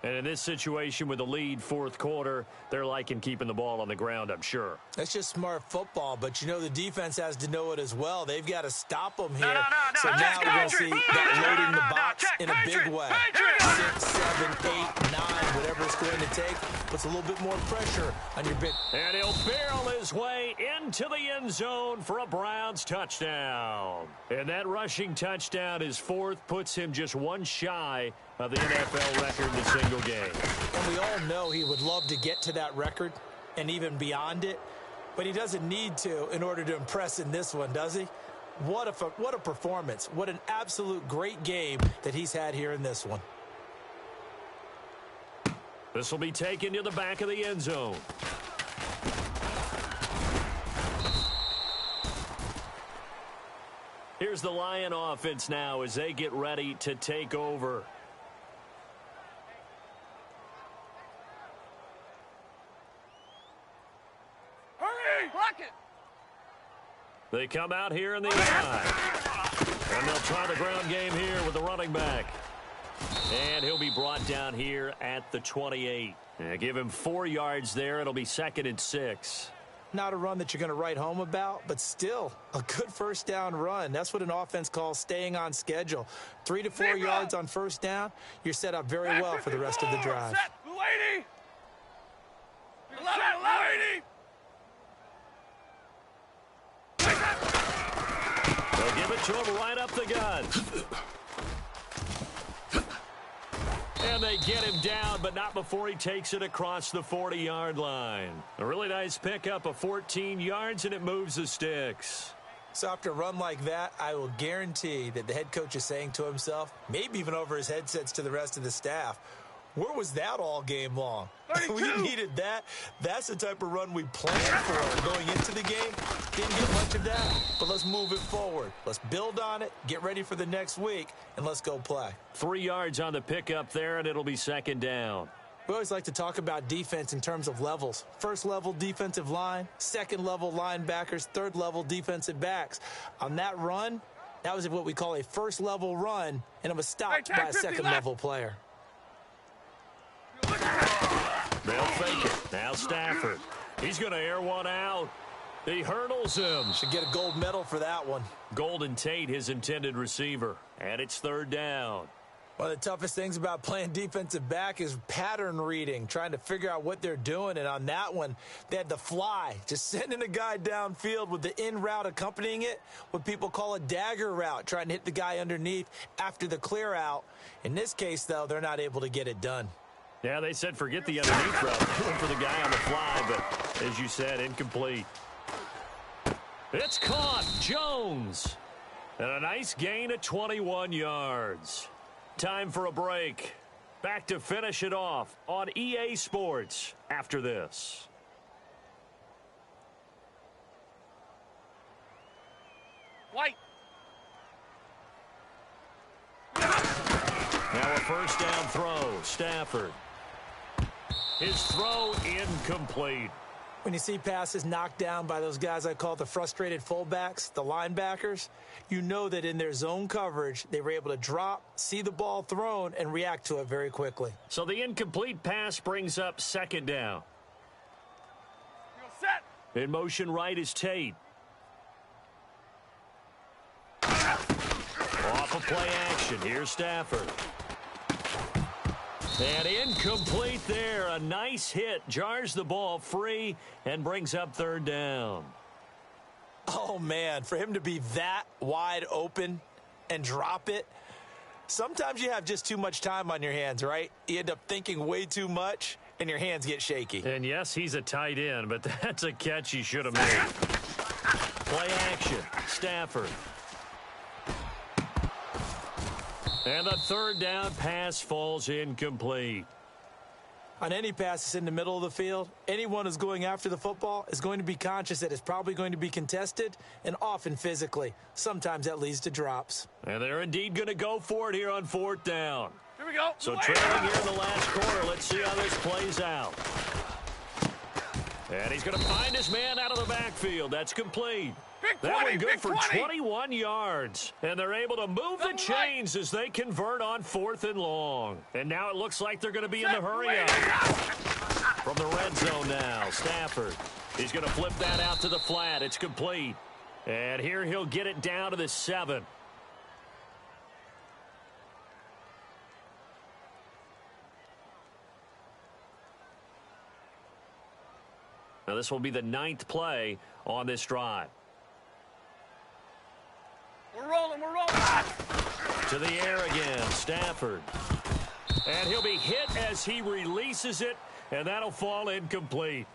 And in this situation with the lead fourth quarter, they're liking keeping the ball on the ground, I'm sure. That's just smart football, but you know the defense has to know it as well. They've got to stop them here. No, so now we're going to see that loading the box in a big way. 6, 7, 8, 9, whatever it's going to take, puts a little bit more pressure on your big. And he'll barrel his way into the end zone for a Browns touchdown. And that rushing touchdown, his 4th, puts him just one shy of the NFL record in a single game. And we all know he would love to get to that record and even beyond it, but he doesn't need to in order to impress in this one, does he? What a performance. What an absolute great game that he's had here in this one. This will be taken to the back of the end zone. Here's the Lion offense now as they get ready to take over. They come out here in the eye. And they'll try the ground game here with the running back. And he'll be brought down here at the 28. Give him 4 yards there. It'll be 2nd and 6. Not a run that you're going to write home about, but still a good first down run. That's what an offense calls staying on schedule. 3 to 4 yards on first down. You're set up very well for the rest of the drive. Set, lady. Set, lady. They'll give it to him right up the gut. And they get him down, but not before he takes it across the 40-yard line. A really nice pickup of 14 yards, and it moves the sticks. So after a run like that, I will guarantee that the head coach is saying to himself, maybe even over his headsets to the rest of the staff, where was that all game long? We needed that. That's the type of run we planned for going into the game. Didn't get much of that, but let's move it forward. Let's build on it, get ready for the next week, and let's go play. 3 yards on the pickup there, and it'll be second down. We always like to talk about defense in terms of levels. First level defensive line, second level linebackers, third level defensive backs. On that run, that was what we call a first level run, and it was stopped by a second level player. They'll fake it. Now Stafford. He's going to air one out. He hurdles him. Should get a gold medal for that one. Golden Tate, his intended receiver. And it's third down. One of the toughest things about playing defensive back is pattern reading, trying to figure out what they're doing. And on that one, they had to fly, just sending a guy downfield with the in route accompanying it, what people call a dagger route, trying to hit the guy underneath after the clear out. In this case, though, they're not able to get it done. Yeah, they said forget the underneath route. Going for the guy on the fly, but as you said, incomplete. It's caught. Jones. And a nice gain of 21 yards. Time for a break. Back to finish it off on EA Sports after this. White. Now a first down throw. Stafford. His throw incomplete. When you see passes knocked down by those guys I call the frustrated fullbacks, the linebackers, you know that in their zone coverage, they were able to drop, see the ball thrown, and react to it very quickly. So the incomplete pass brings up second down. Set. In motion right is Tate. Off of play action. Here's Stafford. And incomplete there. A nice hit. Jars the ball free and brings up third down. Oh, man, for him to be that wide open and drop it, sometimes you have just too much time on your hands, right? You end up thinking way too much, and your hands get shaky. And, yes, he's a tight end, but that's a catch he should have made. Play action. Stafford. And the third down pass falls incomplete. On any pass that's in the middle of the field, anyone who's going after the football is going to be conscious that it's probably going to be contested and often physically. Sometimes that leads to drops. And they're indeed going to go for it here on fourth down. Here we go. So trailing here in the last quarter. Let's see how this plays out. And he's going to find his man out of the backfield. That's complete. That one good for 21 yards. And they're able to move the chains as they convert on fourth and long. And now it looks like they're going to be in the hurry up. From the red zone now, Stafford. He's going to flip that out to the flat. It's complete. And here he'll get it down to the 7. Now this will be the 9th play on this drive. We're rolling. To the air again, Stafford. And he'll be hit as he releases it, and that'll fall incomplete.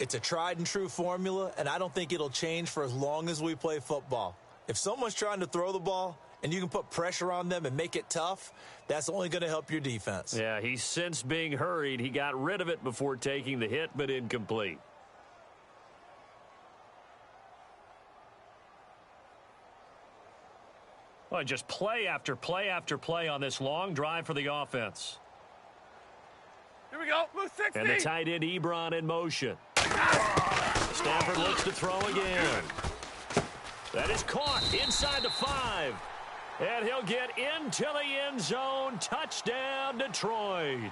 It's a tried and true formula, and I don't think it'll change for as long as we play football. If someone's trying to throw the ball and you can put pressure on them and make it tough, that's only going to help your defense. Yeah, he's since being hurried. He got rid of it before taking the hit, but incomplete. Well, just play after play after play on this long drive for the offense. Here we go. Move 60. And the tight end Ebron in motion. Stafford looks to throw again. That is caught inside the 5. And he'll get into the end zone. Touchdown, Detroit.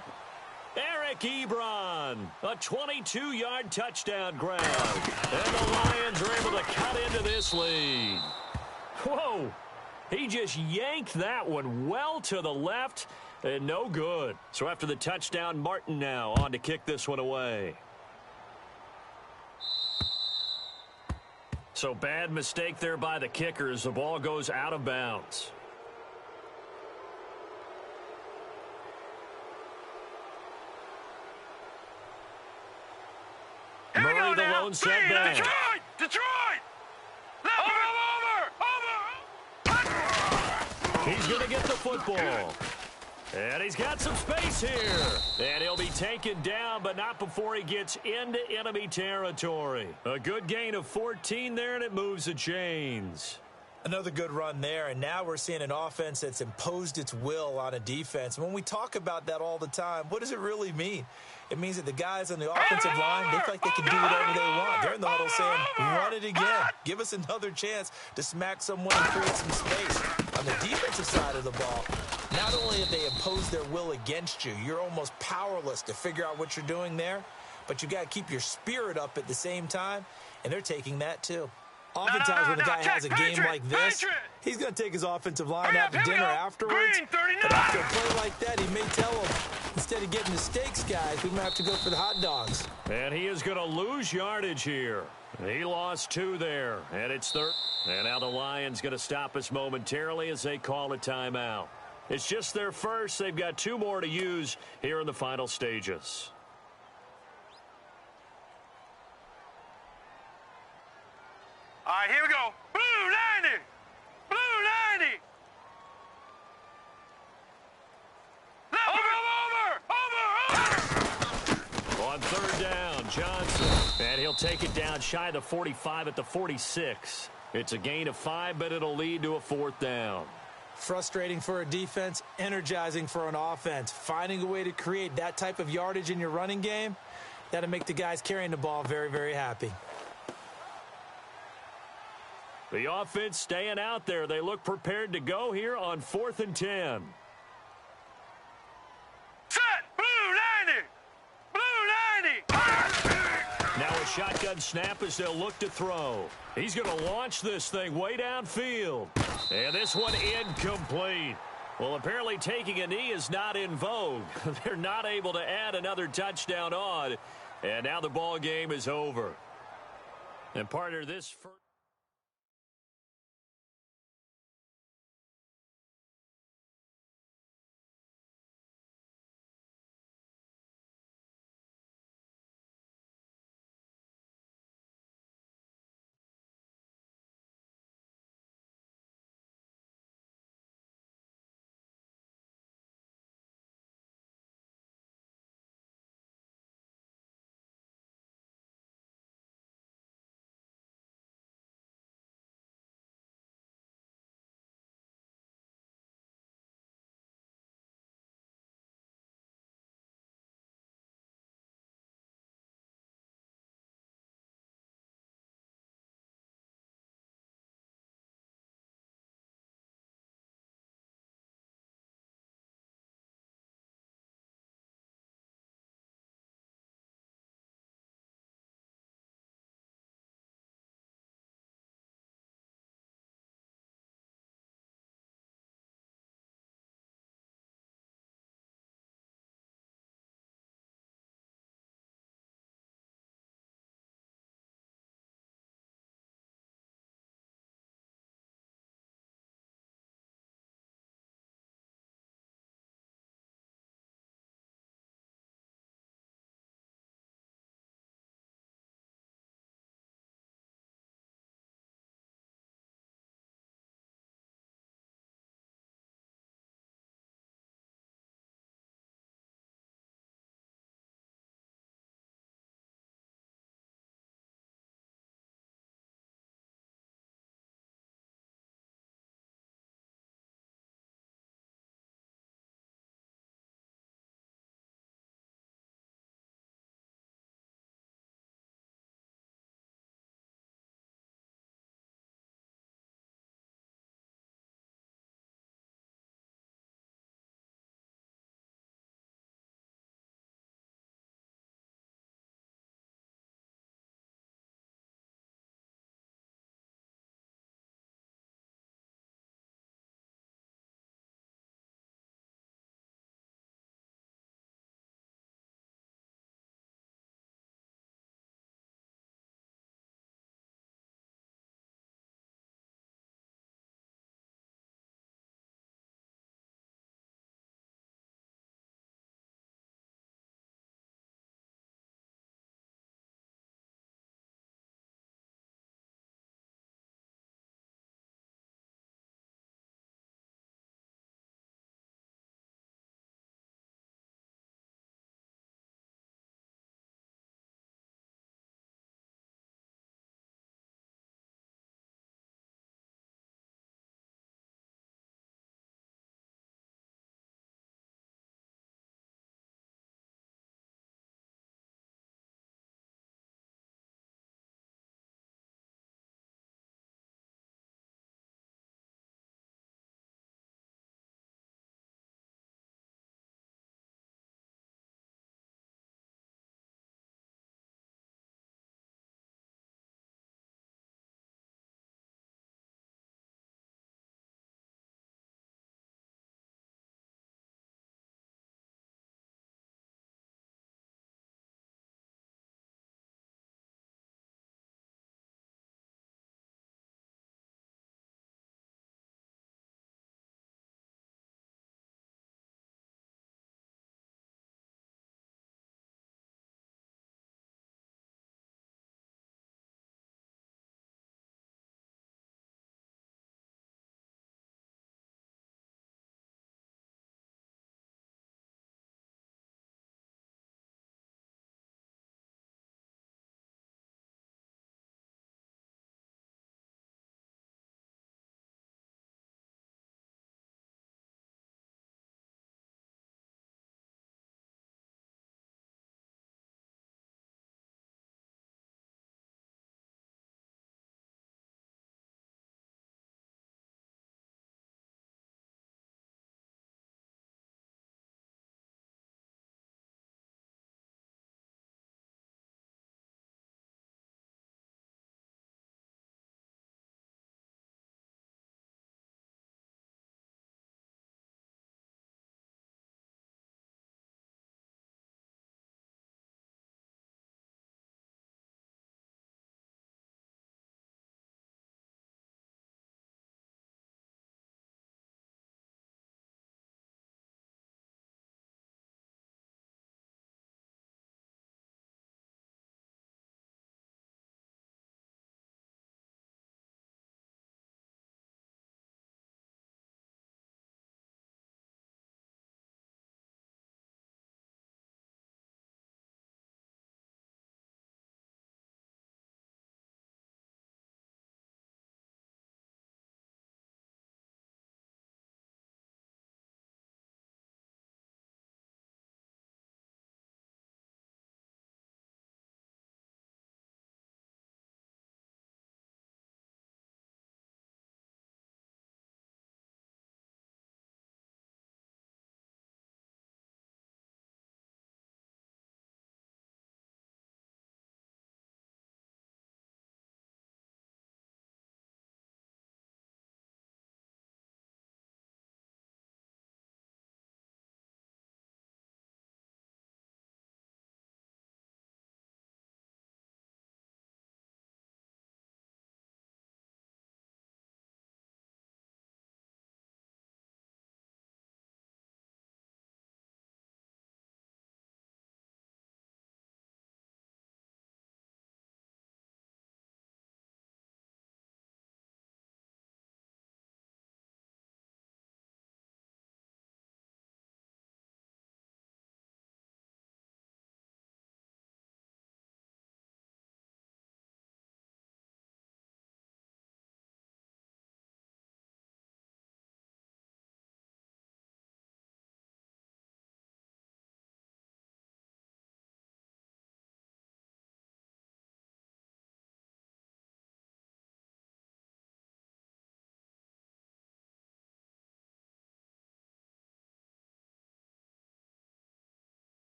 Eric Ebron, a 22-yard touchdown grab. And the Lions are able to cut into this lead. Whoa. He just yanked that one well to the left, and no good. So after the touchdown, Martin now on to kick this one away. So bad mistake there by the kickers. The ball goes out of bounds. Murray, the lone setback. Detroit! He's going to get the football. And he's got some space here. And he'll be taken down, but not before he gets into enemy territory. A good gain of 14 there, and it moves the chains. Another good run there, and now we're seeing an offense that's imposed its will on a defense. When we talk about that all the time, what does it really mean? It means that the guys on the offensive line, they feel like they can do whatever they want. They're in the huddle saying, run it again. Give us another chance to smack someone and create some space. On the defensive side of the ball, not only have they imposed their will against you, you're almost powerless to figure out what you're doing there, but you got to keep your spirit up at the same time, and they're taking that too. Oftentimes when a guy has a game like this, he's going to take his offensive line out to dinner afterwards. But after a play like that, he may tell him, instead of getting the steaks, guys, we might have to go for the hot dogs. And he is going to lose yardage here. He lost 2 there, and it's third. And now the Lions going to stop us momentarily as they call a timeout. It's just their first. They've got 2 more to use here in the final stages. All right, here we go. Blue 90. Blue 90. On third down, Johnson. And he'll take it down shy of the 45 at the 46. It's a gain of 5, but it'll lead to a 4th down. Frustrating for a defense, energizing for an offense. Finding a way to create that type of yardage in your running game, that'll make the guys carrying the ball very, very happy. The offense staying out there. They look prepared to go here on 4th and 10. Set! Blue 90! Blue 90! Now a shotgun snap as they'll look to throw. He's going to launch this thing way downfield. And this one incomplete. Well, apparently taking a knee is not in vogue. They're not able to add another touchdown on. And now the ball game is over. And partner, this first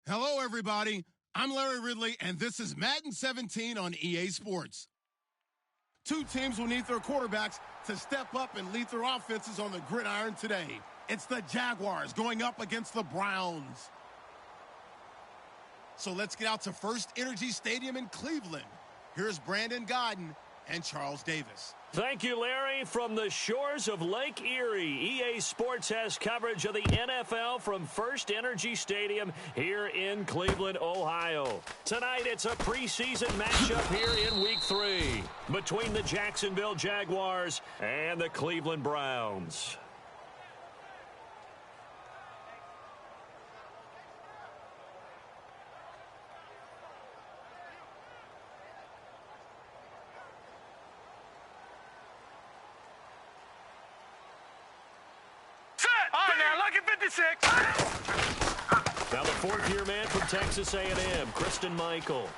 Hello, everybody. I'm Larry Ridley, and this is Madden 17 on EA Sports. Two teams will need their quarterbacks to step up and lead their offenses on the gridiron today. It's the Jaguars going up against the Browns. So let's get out to First Energy Stadium in Cleveland. Here's Brandon Godden and Charles Davis. Thank you, Larry. From the shores of Lake Erie, EA Sports has coverage of the NFL from First Energy Stadium here in Cleveland, Ohio. Tonight, it's a preseason matchup here in Week 3 between the Jacksonville Jaguars and the Cleveland Browns. Lucky 56. Now the fourth-year man from Texas A&M, Kristen Michael.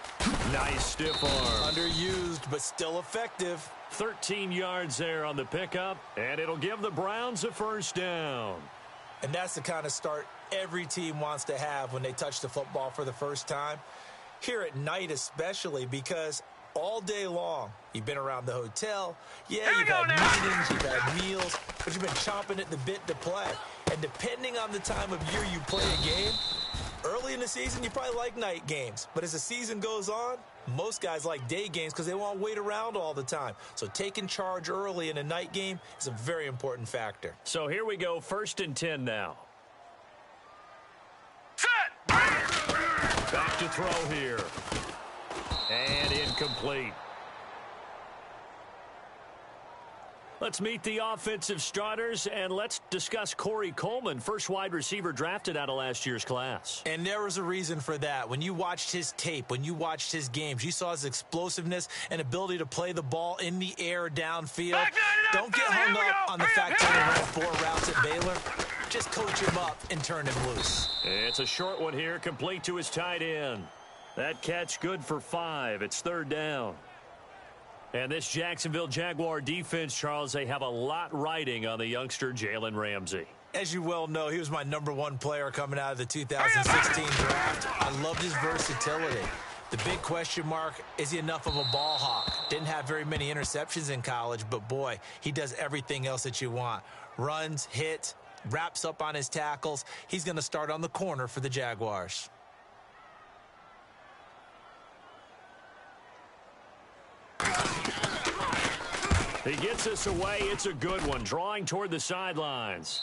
Nice stiff arm. Underused, but still effective. 13 yards there on the pickup, and it'll give the Browns a first down. And that's the kind of start every team wants to have when they touch the football for the first time. Here at night especially, because all day long, you've been around the hotel. Yeah, you've had meetings, you've had meals, but you've been chomping at the bit to play. And depending on the time of year you play a game, early in the season, you probably like night games. But as the season goes on, most guys like day games because they won't wait around all the time. So taking charge early in a night game is a very important factor. So here we go, 1st and 10 now. Set! Back to throw here. And incomplete. Let's meet the offensive starters, and let's discuss Corey Coleman, first wide receiver drafted out of last year's class. And there was a reason for that. When you watched his tape, when you watched his games, you saw his explosiveness and ability to play the ball in the air downfield. Don't get hung up on the fact that he ran 4 routes at Baylor. Just coach him up and turn him loose. It's a short one here, complete to his tight end. That catch good for 5. It's 3rd down. And this Jacksonville Jaguar defense, Charles, they have a lot riding on the youngster Jalen Ramsey. As you well know, he was my #1 player coming out of the 2016 draft. I loved his versatility. The big question mark, is he enough of a ball hawk? Didn't have very many interceptions in college, but boy, he does everything else that you want. Runs, hits, wraps up on his tackles. He's going to start on the corner for the Jaguars. He gets this away. It's a good one, drawing toward the sidelines.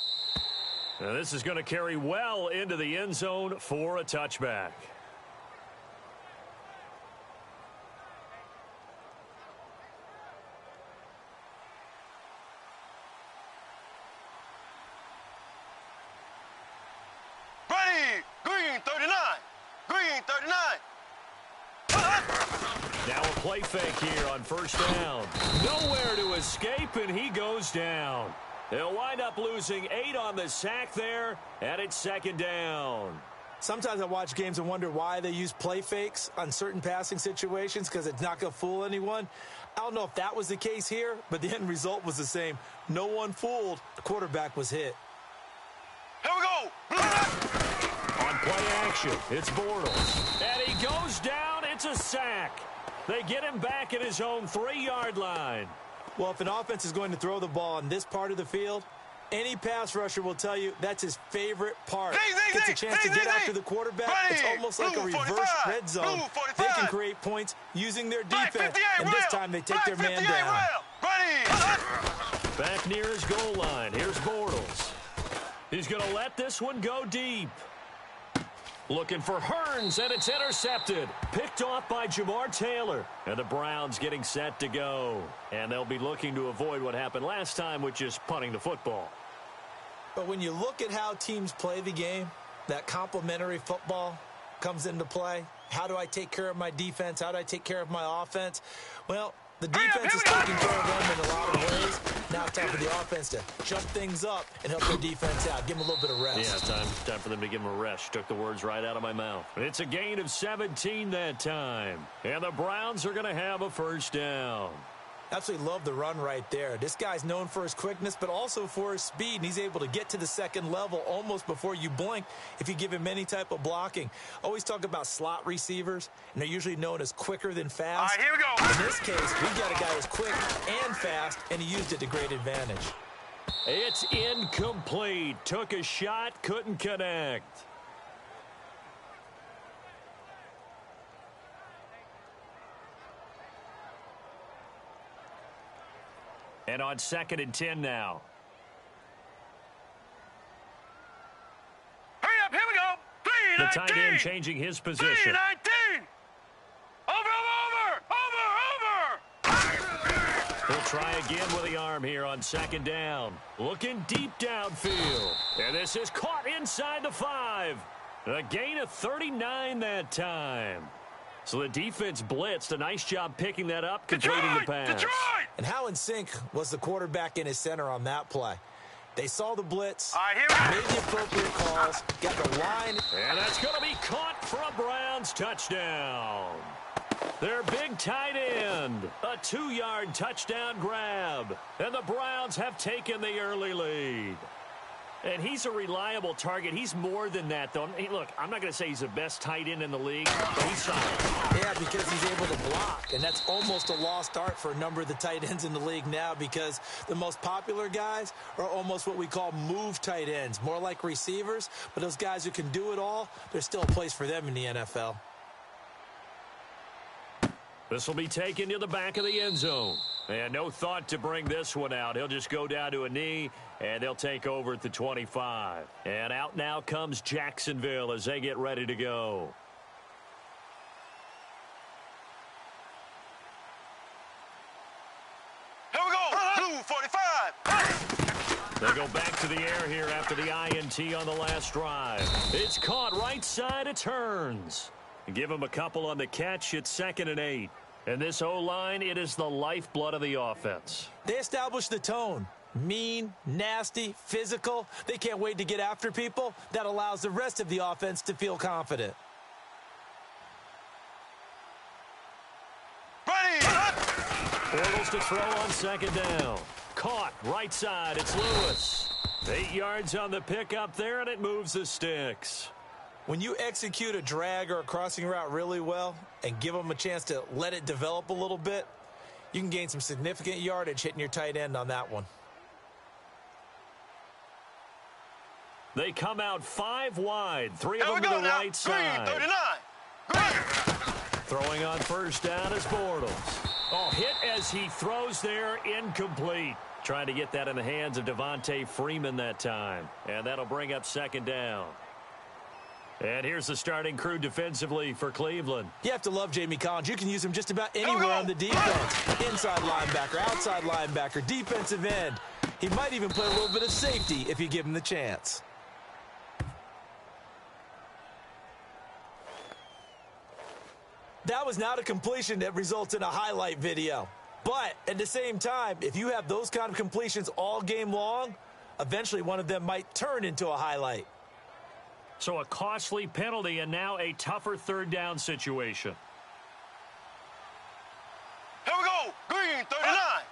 Now this is going to carry well into the end zone for a touchback. Ready! Green 39! Green 39! Now a play fake here on 1st down. Nowhere to escape, and he goes down. They'll wind up losing 8 on the sack there, and it's 2nd down. Sometimes I watch games and wonder why they use play fakes on certain passing situations because it's not going to fool anyone. I don't know if that was the case here, but the end result was the same. No one fooled. The quarterback was hit. Here we go! On play action, it's Bortles. And he goes down. It's a sack. They get him back at his own 3-yard line. Well, if an offense is going to throw the ball on this part of the field, any pass rusher will tell you that's his favorite part. Gets a chance to get after the quarterback. It's almost like a reverse red zone. They can create points using their defense, and this time they take their man down. Back near his goal line. Here's Bortles. He's going to let this one go deep. Looking for Hearns, and it's intercepted. Picked off by Jamar Taylor. And the Browns getting set to go. And they'll be looking to avoid what happened last time, which is punting the football. But when you look at how teams play the game, that complementary football comes into play. How do I take care of my defense? How do I take care of my offense? Well, the defense is taking care of them in a lot of ways. Now it's time for the offense to jump things up and help their defense out. Give them a little bit of rest. Yeah, time for them to give them a rest. Took the words right out of my mouth. It's a gain of 17 that time. And the Browns are going to have a 1st down. Absolutely love the run right there. This guy's known for his quickness, but also for his speed. And he's able to get to the second level almost before you blink if you give him any type of blocking. Always talk about slot receivers, and they're usually known as quicker than fast. All right, here we go. In this case, we've got a guy who's quick and fast, and he used it to great advantage. It's incomplete. Took a shot, couldn't connect. And on 2nd and 10 now. Hurry up, here we go. 3-19. The tight end changing his position. 3-19. Over. He'll try again with the arm here on 2nd down. Looking deep downfield. And this is caught inside the 5. A gain of 39 that time. So the defense blitzed. A nice job picking that up, completing the pass. Detroit! And how in sync was the quarterback in his center on that play? They saw the blitz, All right, here we made the appropriate calls, got the line. And that's going to be caught for a Browns touchdown. Their big tight end. A 2-yard touchdown grab. And the Browns have taken the early lead. And he's a reliable target. He's more than that, though. Hey, look, I'm not going to say he's the best tight end in the league, but he's solid. Yeah, because he's able to block, and that's almost a lost art for a number of the tight ends in the league now because the most popular guys are almost what we call move tight ends, more like receivers, but those guys who can do it all, there's still a place for them in the NFL. This will be taken to the back of the end zone. And no thought to bring this one out. He'll just go down to a knee, and they'll take over at the 25. And out now comes Jacksonville as they get ready to go. Here we go. Blue 45. They go back to the air here after the INT on the last drive. It's caught right side of turns. Give him a couple on the catch. It's 2nd and 8. And this O-line, it is the lifeblood of the offense. They established the tone. Mean, nasty, physical. They can't wait to get after people. That allows the rest of the offense to feel confident. Ready. Bortles to throw on 2nd down. Caught right side. It's Lewis. 8 yards on the pickup there, and it moves the sticks. When you execute a drag or a crossing route really well and give them a chance to let it develop a little bit, you can gain some significant yardage hitting your tight end on that one. They come out 5 wide. 3 of Here them we to go the now. right Green side. 39. Green. Throwing on 1st down is Bortles. Oh, hit as he throws there, incomplete. Trying to get that in the hands of Devontae Freeman that time. And that'll bring up 2nd down. And here's the starting crew defensively for Cleveland. You have to love Jamie Collins. You can use him just about anywhere on the defense. Inside linebacker, outside linebacker, defensive end. He might even play a little bit of safety if you give him the chance. That was not a completion that results in a highlight video. But at the same time, if you have those kind of completions all game long, eventually one of them might turn into a highlight. So a costly penalty and now a tougher 3rd down situation. Here we go. Green 39.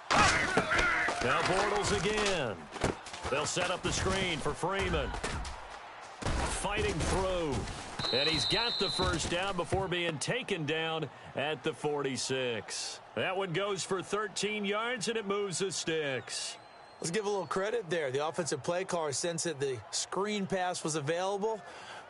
Now Bortles again. They'll set up the screen for Freeman. Fighting through. And he's got the 1st down before being taken down at the 46. That one goes for 13 yards, and it moves the sticks. Let's give a little credit there. The offensive play caller sensed that the screen pass was available.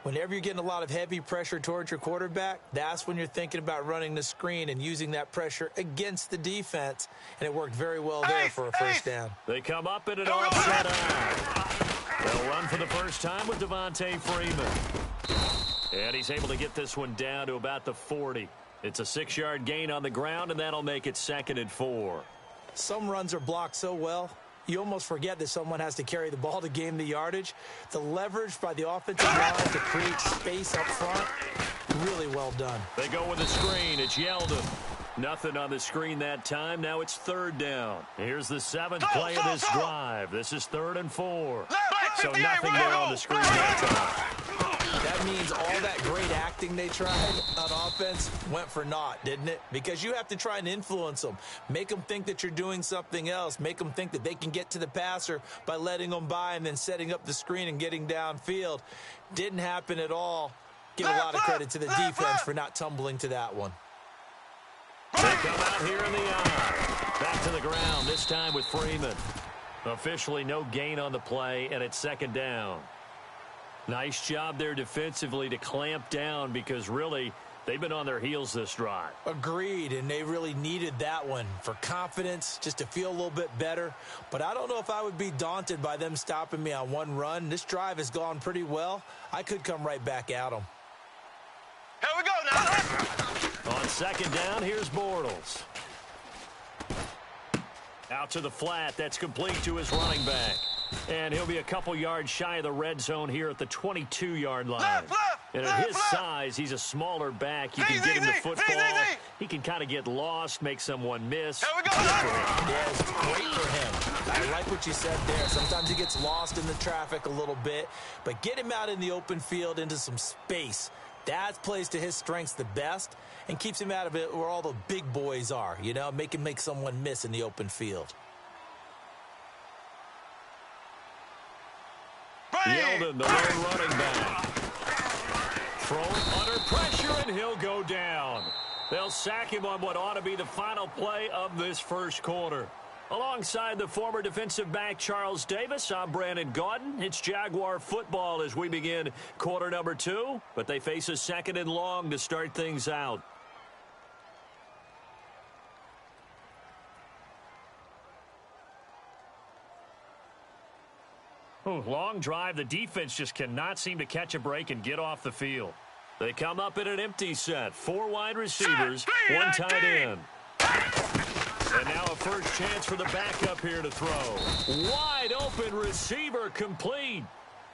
Whenever you're getting a lot of heavy pressure towards your quarterback, that's when you're thinking about running the screen and using that pressure against the defense. And it worked very well there for a 1st down. They come up in an offset eye. They'll run for the first time with Devontae Freeman. And he's able to get this one down to about the 40. It's a 6-yard gain on the ground, and that'll make it 2nd and 4. Some runs are blocked so well, you almost forget that someone has to carry the ball to gain the yardage. The leverage by the offensive line to create space up front, really well done. They go with the screen. It's Yeldon. Nothing on the screen that time. Now it's 3rd down. Here's the 7th play of this drive. This is 3rd and 4. So nothing there on the screen that time. That means all that great acting they tried on offense went for naught, didn't it? Because you have to try and influence them. Make them think that you're doing something else. Make them think that they can get to the passer by letting them by and then setting up the screen and getting downfield. Didn't happen at all. Give a lot of credit to the defense for not tumbling to that one. They come out here in the eye. Back to the ground, this time with Freeman. Officially no gain on the play, and it's second down. Nice job there defensively to clamp down because really they've been on their heels this drive. Agreed, and they really needed that one for confidence, just to feel a little bit better. But I don't know if I would be daunted by them stopping me on one run. This drive has gone pretty well. I could come right back at them. Here we go now. On second down, here's Bortles. Out to the flat. That's complete to his running back. And he'll be a couple yards shy of the red zone here at the 22-yard line. And at his size, he's a smaller back. You can get him the football. He can kind of get lost, make someone miss. Here we go. Yeah, it's great for him. I like what you said there. Sometimes he gets lost in the traffic a little bit. But get him out in the open field into some space. That plays to his strengths the best and keeps him out of it where all the big boys are, you know, make someone miss in the open field. Yeldon, the lone running back. Throwing under pressure, and he'll go down. They'll sack him on what ought to be the final play of this first quarter. Alongside the former defensive back Charles Davis, I'm Brandon Gaudin. It's Jaguar football as we begin quarter number 2, but they face a second and long to start things out. Long drive. The defense just cannot seem to catch a break and get off the field. They come up in an empty set. 4 wide receivers, 1 tight end. And now a first chance for the backup here to throw. Wide open receiver complete.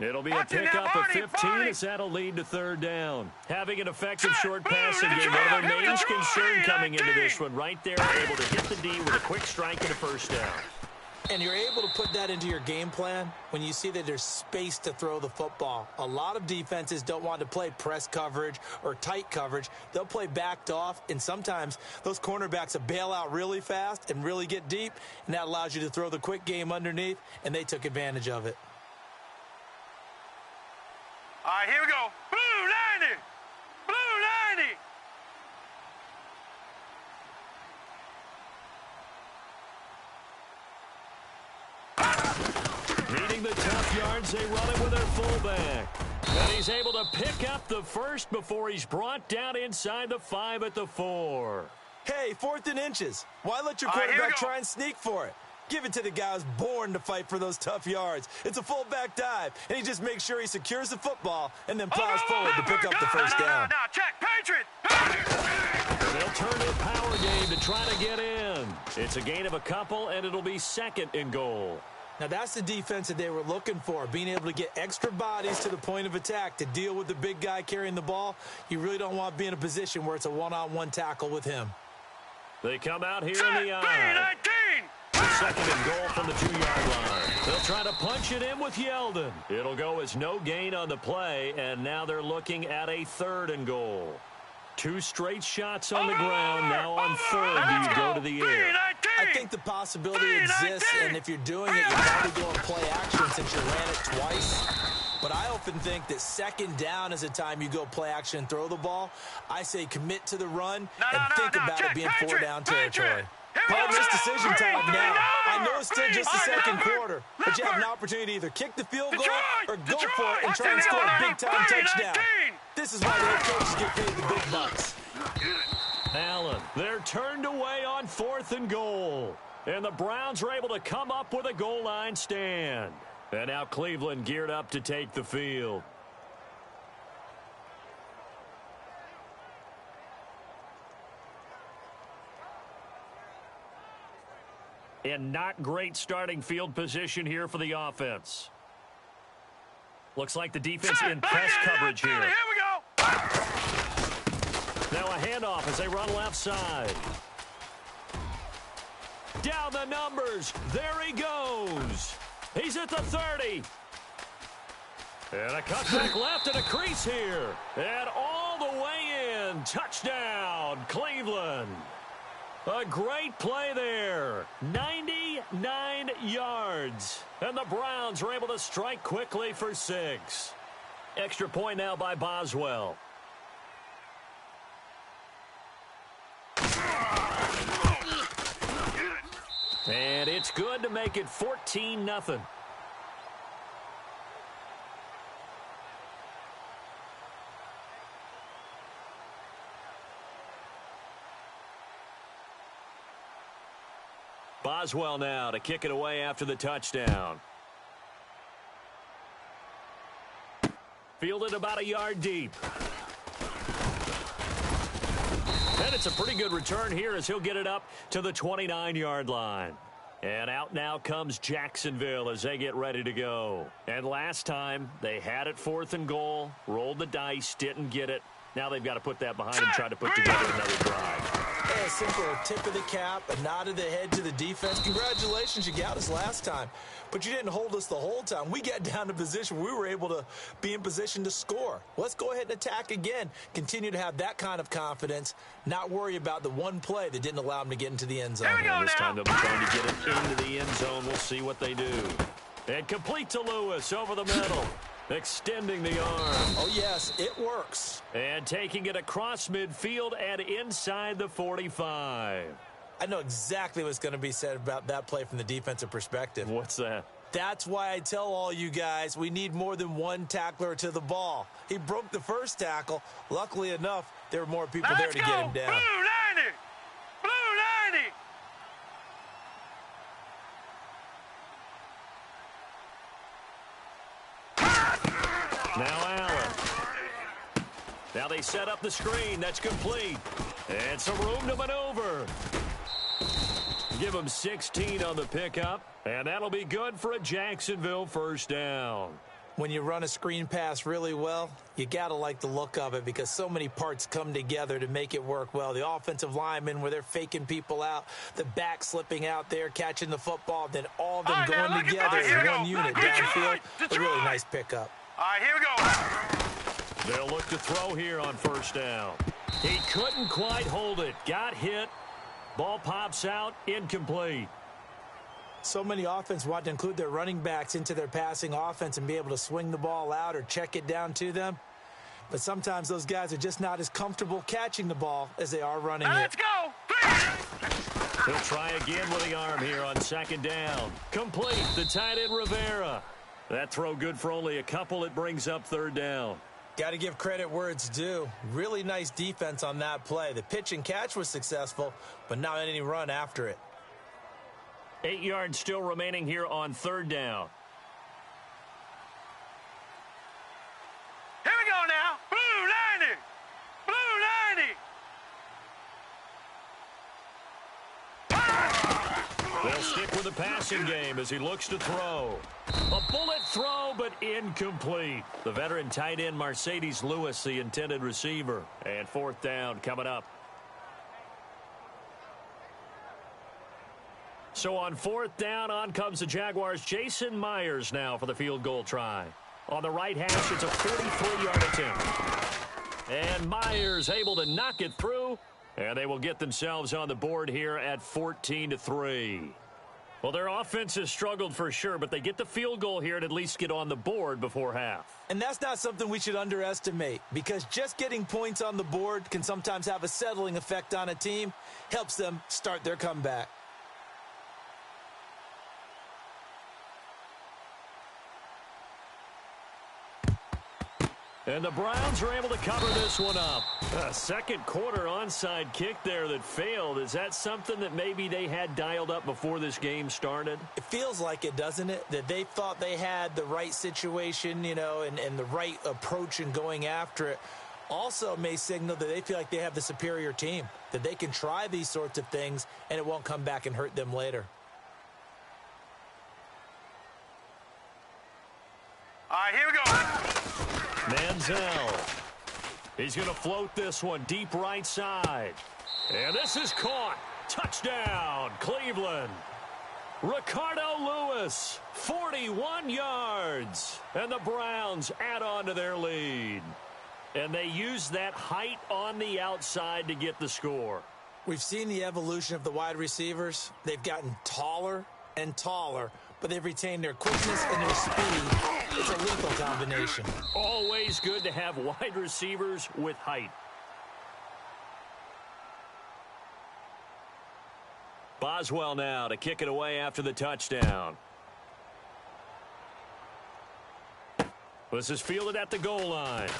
It'll be a pickup of 15 as that'll lead to third down. Having an effective short passing game. One of their main concern coming into this one right there. Able to hit the D with a quick strike and a first down. And you're able to put that into your game plan when you see that there's space to throw the football. A lot of defenses don't want to play press coverage or tight coverage. They'll play backed off, and sometimes those cornerbacks will bail out really fast and really get deep, and that allows you to throw the quick game underneath, and they took advantage of it. All right, here we go. Blue 90. Blue 90. Needing the tough yards, they run it with their fullback. And he's able to pick up the first before he's brought down inside the 5 at the 4. Hey, 4th and inches. Why let your quarterback try and sneak for it? Give it to the guy who's born to fight for those tough yards. It's a fullback dive, and he just makes sure he secures the football and then plows forward to pick up the first down. Now, check, Patriot. They'll turn to a power game to try to get in. It's a gain of a couple, and it'll be second and goal. Now, that's the defense that they were looking for, being able to get extra bodies to the point of attack to deal with the big guy carrying the ball. You really don't want to be in a position where it's a one-on-one tackle with him. They come out here in the eye. Second and goal from the 2-yard line. They'll try to punch it in with Yeldon. It'll go as no gain on the play, and now they're looking at a 3rd and goal. 2 straight shots on the ground. Now on 3rd, do you go to the air? I think the possibility exists, and if you're doing it, you're probably going play action since you ran it twice. But I often think that 2nd down is the time you go play action and throw the ball. I say commit to the run and think about it being 4-down territory. Call this decision time now. I know it's still just the second quarter, but you have an opportunity to either kick the field goal or go for it and try and score a big-time touchdown. This is why the head coaches get paid the big bucks. Allen, they're turned away on 4th and goal. And the Browns are able to come up with a goal line stand. And now Cleveland geared up to take the field. And not great starting field position here for the offense. Looks like the defense in press coverage here. Here we go. Now a handoff as they run left side. Down the numbers. There he goes. He's at the 30. And a cutback left and a crease here. And all the way in. Touchdown, Cleveland. A great play there. 99 yards. And the Browns are able to strike quickly for 6. Extra point now by Boswell. And it's good to make it 14-0. Boswell now to kick it away after the touchdown. Fielded about a yard deep. And it's a pretty good return here as he'll get it up to the 29-yard line. And out now comes Jacksonville as they get ready to go. And last time, they had it 4th and goal, rolled the dice, didn't get it. Now they've got to put that behind them, try to put together another drive. A simple tip of the cap, a nod of the head to the defense. Congratulations, you got us last time. But you didn't hold us the whole time. We got down to position where we were able to be in position to score. Let's go ahead and attack again. Continue to have that kind of confidence, not worry about the one play that didn't allow them to get into the end zone. And this time they'll be trying to get it into the end zone. We'll see what they do. And complete to Lewis over the middle. Extending the arm. Oh, yes, it works. And taking it across midfield and inside the 45. I know exactly what's going to be said about that play from the defensive perspective. What's that? That's why I tell all you guys we need more than one tackler to the ball. He broke the first tackle. Luckily enough, there were more people there to get him down. Blue 90! Blue 90! Now Allen. Now they set up the screen. That's complete. And some room to maneuver. Give them 16 on the pickup. And that'll be good for a Jacksonville first down. When you run a screen pass really well, you got to like the look of it because so many parts come together to make it work well. The offensive linemen where they're faking people out, the back slipping out there, catching the football, then all of them going together in one unit downfield. A really nice pickup. All right, here we They'll go. look to throw here on first down. He couldn't quite hold it. Got hit. Ball pops out. Incomplete. So many offense want to include their running backs into their passing offense and be able to swing the ball out or check it down to them. But sometimes those guys are just not as comfortable catching the ball as they are running it. Let's go. He'll try again with the arm here on second down. Complete. The tight end Rivera. That throw good for only a couple. It brings up third down. Got to give credit where it's due. Really nice defense on that play. The pitch and catch was successful, but not any run after it. 8 yards still remaining here on third down. Here we go now. Blue 90. Blue 90. They'll stick with the passing game as he looks to throw. A bullet throw, but incomplete. The veteran tight end Mercedes Lewis, the intended receiver. And fourth down coming up. So on fourth down, on comes the Jaguars' Jason Myers now for the field goal try. On the right hash, it's a 43-yard attempt. And Myers able to knock it through, and they will get themselves on the board here at 14-3. Well, their offense has struggled for sure, but they get the field goal here and at least get on the board before half. And that's not something we should underestimate because just getting points on the board can sometimes have a settling effect on a team, helps them start their comeback. And the Browns are able to cover this one up. A second quarter onside kick there that failed. Is that something that maybe they had dialed up before this game started? It feels like it, doesn't it? That they thought they had the right situation, you know, and the right approach in going after it. Also may signal that they feel like they have the superior team, that they can try these sorts of things and it won't come back and hurt them later. All right, here we go. Manziel. He's going to float this one deep right side. And this is caught. Touchdown, Cleveland. Ricardo Lewis, 41 yards. And the Browns add on to their lead. And they use that height on the outside to get the score. We've seen the evolution of the wide receivers. They've gotten taller and taller, but they've retained their quickness and their speed. It's a lethal combination. Always good to have wide receivers with height. Boswell now to kick it away after the touchdown. This is fielded at the goal line.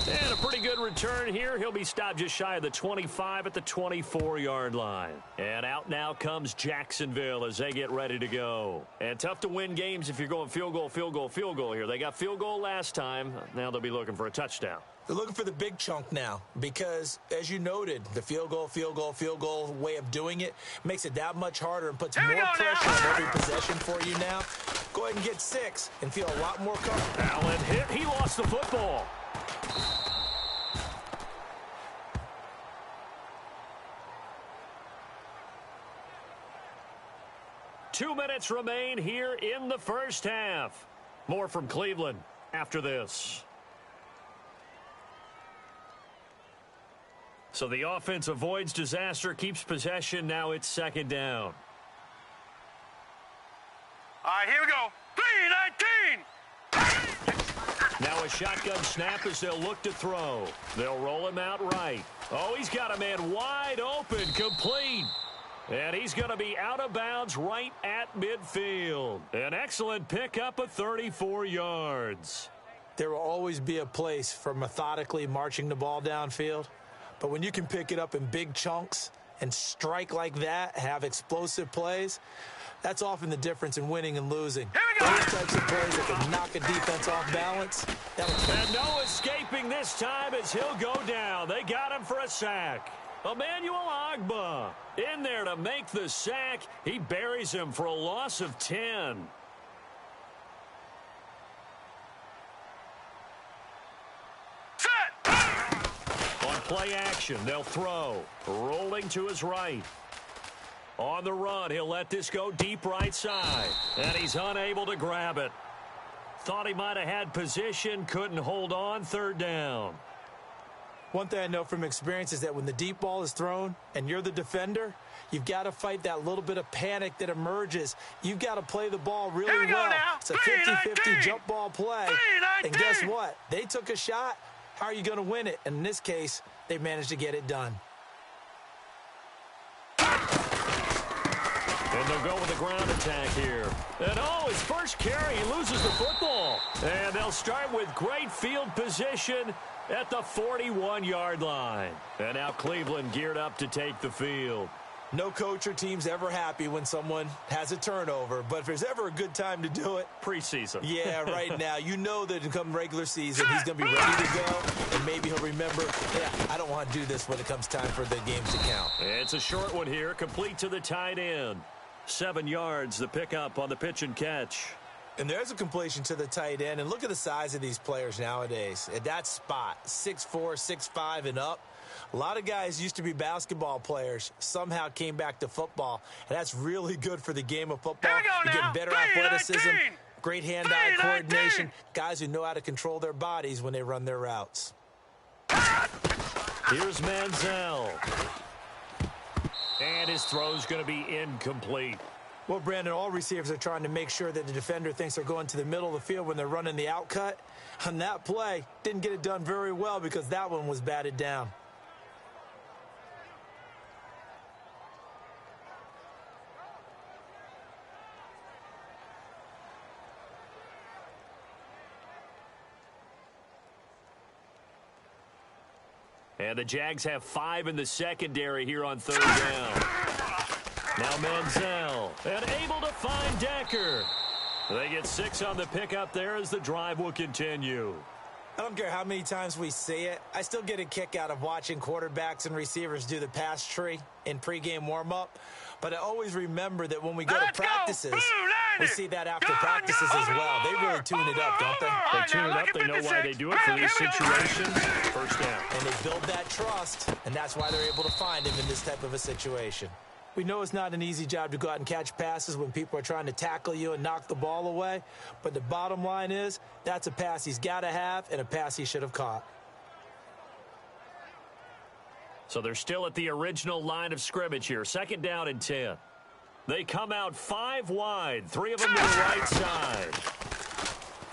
And a pretty good return here. He'll be stopped just shy of the 25 at the 24-yard line. And out now comes Jacksonville as they get ready to go. And tough to win games if you're going field goal, field goal, field goal here. They got field goal last time. Now they'll be looking for a touchdown. They're looking for the big chunk now because, as you noted, the field goal way of doing it makes it that much harder and puts more pressure on every possession for you now. Go ahead and get 6 and feel a lot more comfortable. Allen hit. He lost the football. Two minutes remain here in the first half. More from Cleveland after this. So the offense avoids disaster, keeps possession. Now it's second down. All right, here we go. 3-19. Now a shotgun snap as they'll look to throw. They'll roll him out right. Oh, he's got a man wide open, complete. And he's going to be out of bounds right at midfield. An excellent pickup of 34 yards. There will always be a place for methodically marching the ball downfield. But when you can pick it up in big chunks and strike like that, have explosive plays, that's often the difference in winning and losing. Those types of plays that can knock a defense off balance. And no escaping this time as he'll go down. They got him for a sack. Emmanuel Ogbah in there to make the sack. He buries him for a loss of 10. On play action, they'll throw. Rolling to his right. On the run, he'll let this go deep right side. And he's unable to grab it. Thought he might have had position, couldn't hold on, third down. One thing I know from experience is that when the deep ball is thrown and you're the defender, you've got to fight that little bit of panic that emerges. You've got to play the ball really well. Now. It's a 50-50 jump ball play. And guess what? They took a shot. How are you going to win it? And in this case, they managed to get it done. And they'll go with a ground attack here. And oh, his first carry, he loses the football. And they'll start with great field position at the 41-yard line. And now Cleveland geared up to take the field. No coach or team's ever happy when someone has a turnover, but if there's ever a good time to do it, preseason. Yeah, right now. You know that come regular season, he's going to be ready to go, and maybe he'll remember, yeah, I don't want to do this when it comes time for the games to count. It's a short one here, complete to the tight end. 7 yards, the pickup on the pitch and catch. And there's a completion to the tight end, and look at the size of these players nowadays. At that spot, 6'4", 6'5", and up. A lot of guys used to be basketball players, somehow came back to football, and that's really good for the game of football. You get better athleticism, great hand-eye coordination, guys who know how to control their bodies when they run their routes. Here's Manziel. And his throw's going to be incomplete. Well, Brandon, all receivers are trying to make sure that the defender thinks they're going to the middle of the field when they're running the out cut. On that play, didn't get it done very well because that one was batted down. And the Jags have 5 in the secondary here on third down. Now Manziel, and able to find Decker. They get 6 on the pickup there as the drive will continue. I don't care how many times we see it. I still get a kick out of watching quarterbacks and receivers do the pass tree in pregame warm-up. But I always remember that when we go to practices, we see that after practices as well. They really tune it up, don't they? They tune it up. They know why they do it for these situations. First down. And they build that trust, and that's why they're able to find him in this type of a situation. We know it's not an easy job to go out and catch passes when people are trying to tackle you and knock the ball away. But the bottom line is that's a pass he's got to have and a pass he should have caught. So they're still at the original line of scrimmage here. 2nd down and 10. They come out 5 wide, 3 of them to the right side.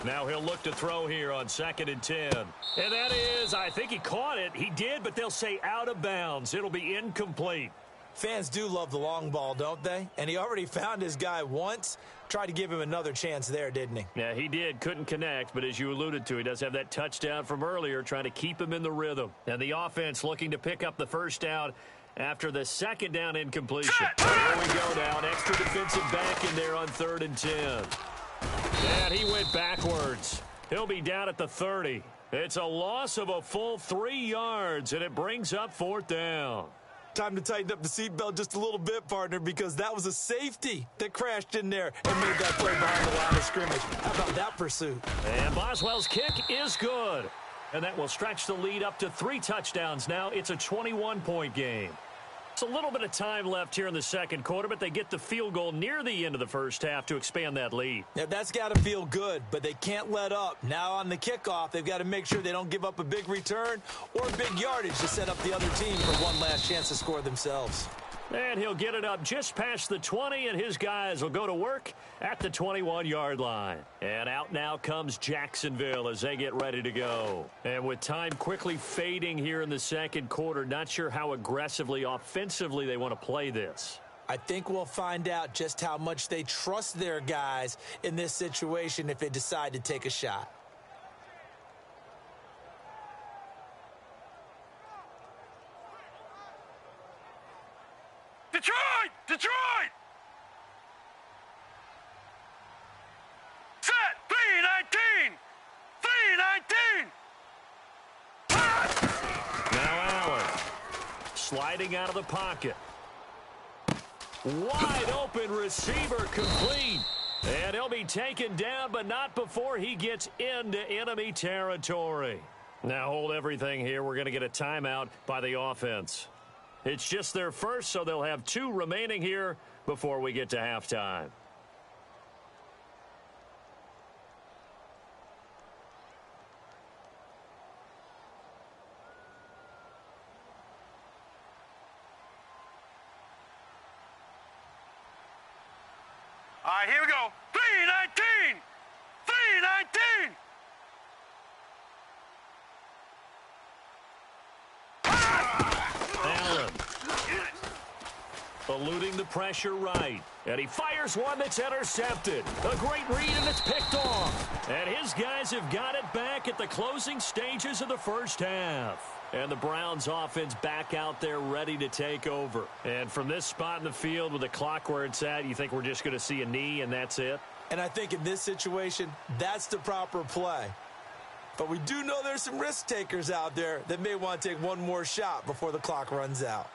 Now he'll look to throw here on 2nd and 10. And that is, I think he caught it. He did, but they'll say out of bounds. It'll be incomplete. Fans do love the long ball, don't they? And he already found his guy once. Tried to give him another chance there, didn't he? Yeah, he did. Couldn't connect, but as you alluded to, he does have that touchdown from earlier, trying to keep him in the rhythm. And the offense looking to pick up the first down after the 2nd down incompletion. Here we go now. An extra defensive back in there on 3rd and 10. And he went backwards. He'll be down at the 30. It's a loss of a full 3 yards, and it brings up 4th down. Time to tighten up the seatbelt just a little bit, partner, because that was a safety that crashed in there and made that play behind the line of scrimmage. How about that pursuit? And Boswell's kick is good. And that will stretch the lead up to 3 touchdowns now. It's a 21-point game. It's a little bit of time left here in the 2nd quarter, but they get the field goal near the end of the first half to expand that lead. Yeah, that's got to feel good, but they can't let up. Now on the kickoff, they've got to make sure they don't give up a big return or big yardage to set up the other team for one last chance to score themselves. And he'll get it up just past the 20, and his guys will go to work at the 21-yard line. And out now comes Jacksonville as they get ready to go. And with time quickly fading here in the 2nd quarter, not sure how aggressively, offensively they want to play this. I think we'll find out just how much they trust their guys in this situation if they decide to take a shot. Detroit! Detroit! Set! 3-19! 3-19! Now Allen sliding out of the pocket. Wide open receiver complete. And he'll be taken down, but not before he gets into enemy territory. Now hold everything here. We're going to get a timeout by the offense. It's just their first, so they'll have 2 remaining here before we get to halftime. All right, here we go. 3-19! 3-19! Allen eluding the pressure right. And he fires one that's intercepted. A great read, and it's picked off. And his guys have got it back at the closing stages of the first half. And the Browns offense back out there ready to take over. And from this spot in the field with the clock where it's at, you think we're just going to see a knee and that's it? And I think in this situation, that's the proper play. But we do know there's some risk takers out there that may want to take one more shot before the clock runs out.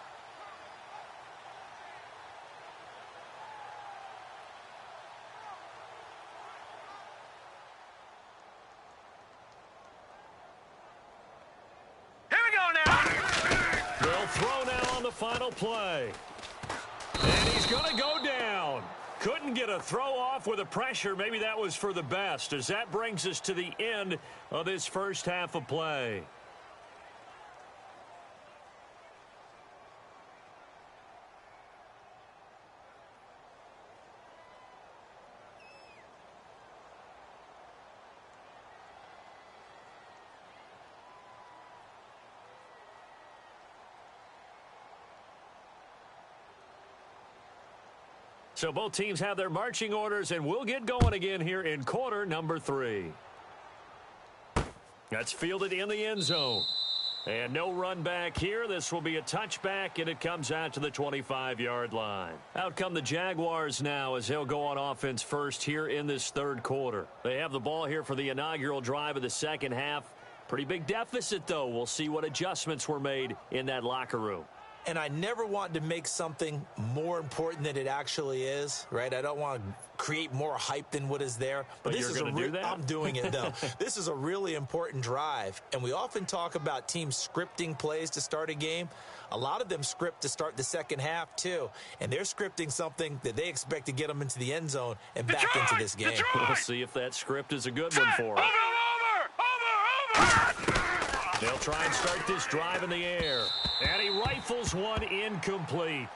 Final play. And he's going to go down. Couldn't get a throw off with the pressure. Maybe that was for the best, as that brings us to the end of this first half of play. So both teams have their marching orders, and we'll get going again here in quarter number 3. That's fielded in the end zone. And no run back here. This will be a touchback, and it comes out to the 25-yard line. Out come the Jaguars now as they'll go on offense first here in this 3rd quarter. They have the ball here for the inaugural drive of the 2nd half. Pretty big deficit, though. We'll see what adjustments were made in that locker room. And I never want to make something more important than it actually is, right? I don't want to create more hype than what is there. But this is do that? I'm doing it, though. This is a really important drive. And we often talk about teams scripting plays to start a game. A lot of them script to start the second half, too. And they're scripting something that they expect to get them into the end zone and back into this game. We'll see if that script is a good one for them. They'll try and start this drive in the air. And he rifles one incomplete.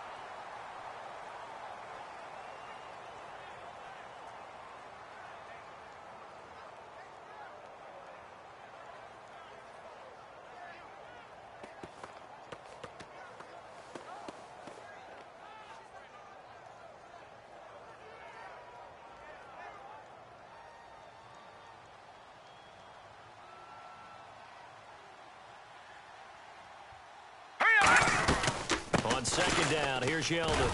On second down, here's Yeldon.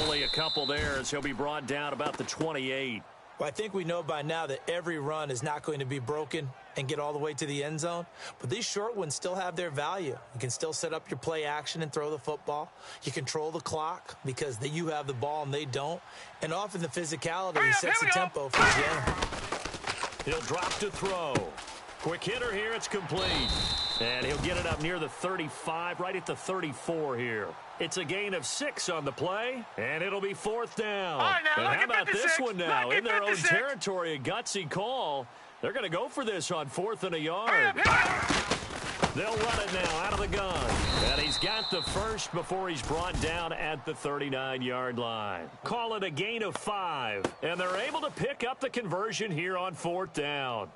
Only a couple there as he'll be brought down about the 28. Well, I think we know by now that every run is not going to be broken and get all the way to the end zone. But these short ones still have their value. You can still set up your play action and throw the football. You control the clock because you have the ball and they don't. And often the physicality sets the tempo for the game. He'll drop to throw. Quick hitter here, it's complete. And he'll get it up near the 35, right at the 34 here. It's a gain of 6 on the play, and it'll be fourth down. Right, now, and how about 56, this one now? In their 56. own territory, a gutsy call. They're going to go for this on 4th and a yard. They'll run it now out of the gun. And he's got the first before he's brought down at the 39-yard line. Call it a gain of 5, and they're able to pick up the conversion here on 4th down.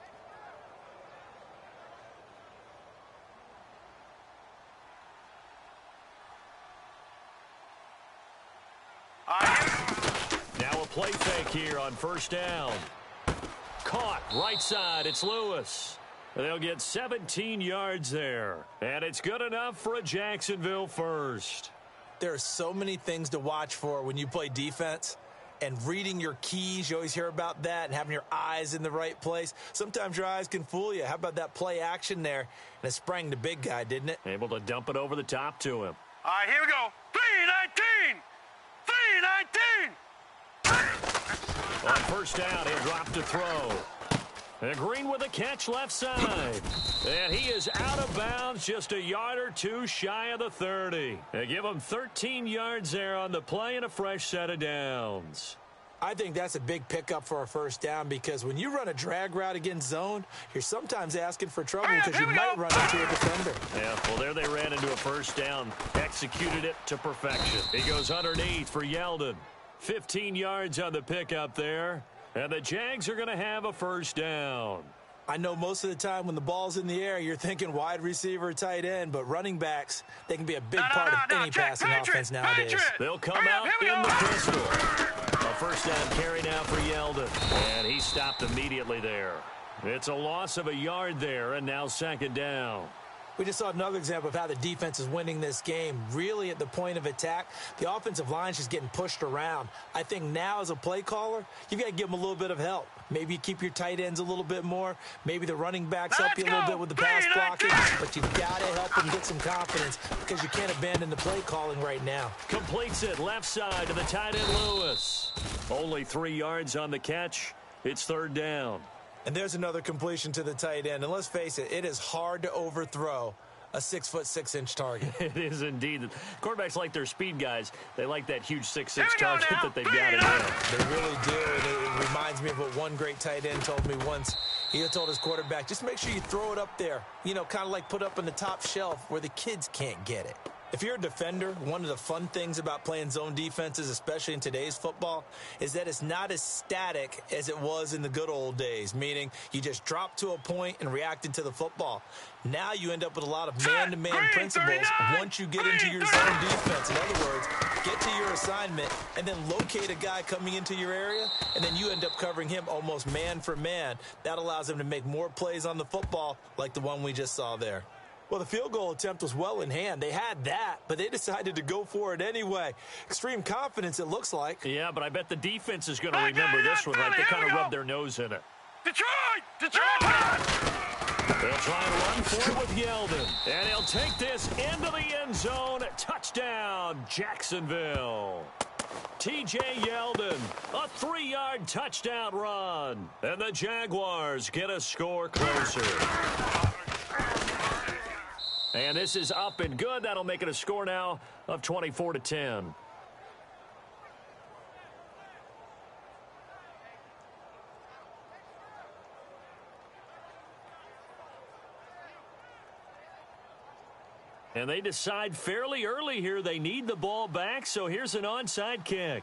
Now a play fake here on first down. Caught right side. It's Lewis. They'll get 17 yards there. And it's good enough for a Jacksonville first. There are so many things to watch for when you play defense. And reading your keys, you always hear about that, and having your eyes in the right place. Sometimes your eyes can fool you. How about that play action there? And it sprang the big guy, didn't it? Able to dump it over the top to him. All right, here we go. 3-19. 3-19. On first down, he'll drop to throw. And Green with a catch left side. And he is out of bounds just a yard or two shy of the 30. They give him 13 yards there on the play and a fresh set of downs. I think that's a big pickup for a first down because when you run a drag route against zone, you're sometimes asking for trouble because you might run into a defender. Yeah, well, there they ran into a first down, executed it to perfection. He goes underneath for Yeldon. 15 yards on the pickup there, and the Jags are going to have a first down. I know most of the time when the ball's in the air, you're thinking wide receiver, tight end, but running backs, they can be a big part of any passing offense nowadays. They'll come out in the pistol. A first down carry now for Yeldon, and he stopped immediately there. It's a loss of a yard there, and now second down. We just saw another example of how the defense is winning this game. Really at the point of attack, the offensive line's just getting pushed around. I think now as a play caller, you've got to give them a little bit of help. Maybe you keep your tight ends a little bit more. Maybe the running backs help you a little bit with the pass blocking. But you've got to help them get some confidence because you can't abandon the play calling right now. Completes it left side to the tight end Lewis. Only 3 yards on the catch. It's third down. And there's another completion to the tight end. And let's face it, it is hard to overthrow a 6'6" target. It is indeed. Quarterbacks like their speed guys. They like that huge 6'6" target that they've got in there. They really do. And it reminds me of what one great tight end told me once. He told his quarterback, just make sure you throw it up there. You know, kind of like put up on the top shelf where the kids can't get it. If you're a defender, one of the fun things about playing zone defenses, especially in today's football, is that it's not as static as it was in the good old days, meaning you just drop to a point and reacted to the football. Now you end up with a lot of man-to-man principles once you get into your zone defense. In other words, get to your assignment and then locate a guy coming into your area, and then you end up covering him almost man for man. That allows him to make more plays on the football like the one we just saw there. Well, the field goal attempt was well in hand. They had that, but they decided to go for it anyway. Extreme confidence, it looks like. Yeah, but I bet the defense is going to remember this one, right? They kind of rubbed their nose in it. Detroit! Detroit! They'll try and run for it with Yeldon. And he'll take this into the end zone. Touchdown, Jacksonville. T.J. Yeldon, a 3-yard touchdown run. And the Jaguars get a score closer. And this is up and good. That'll make it a score now of 24-10. And they decide fairly early here they need the ball back, so here's an onside kick.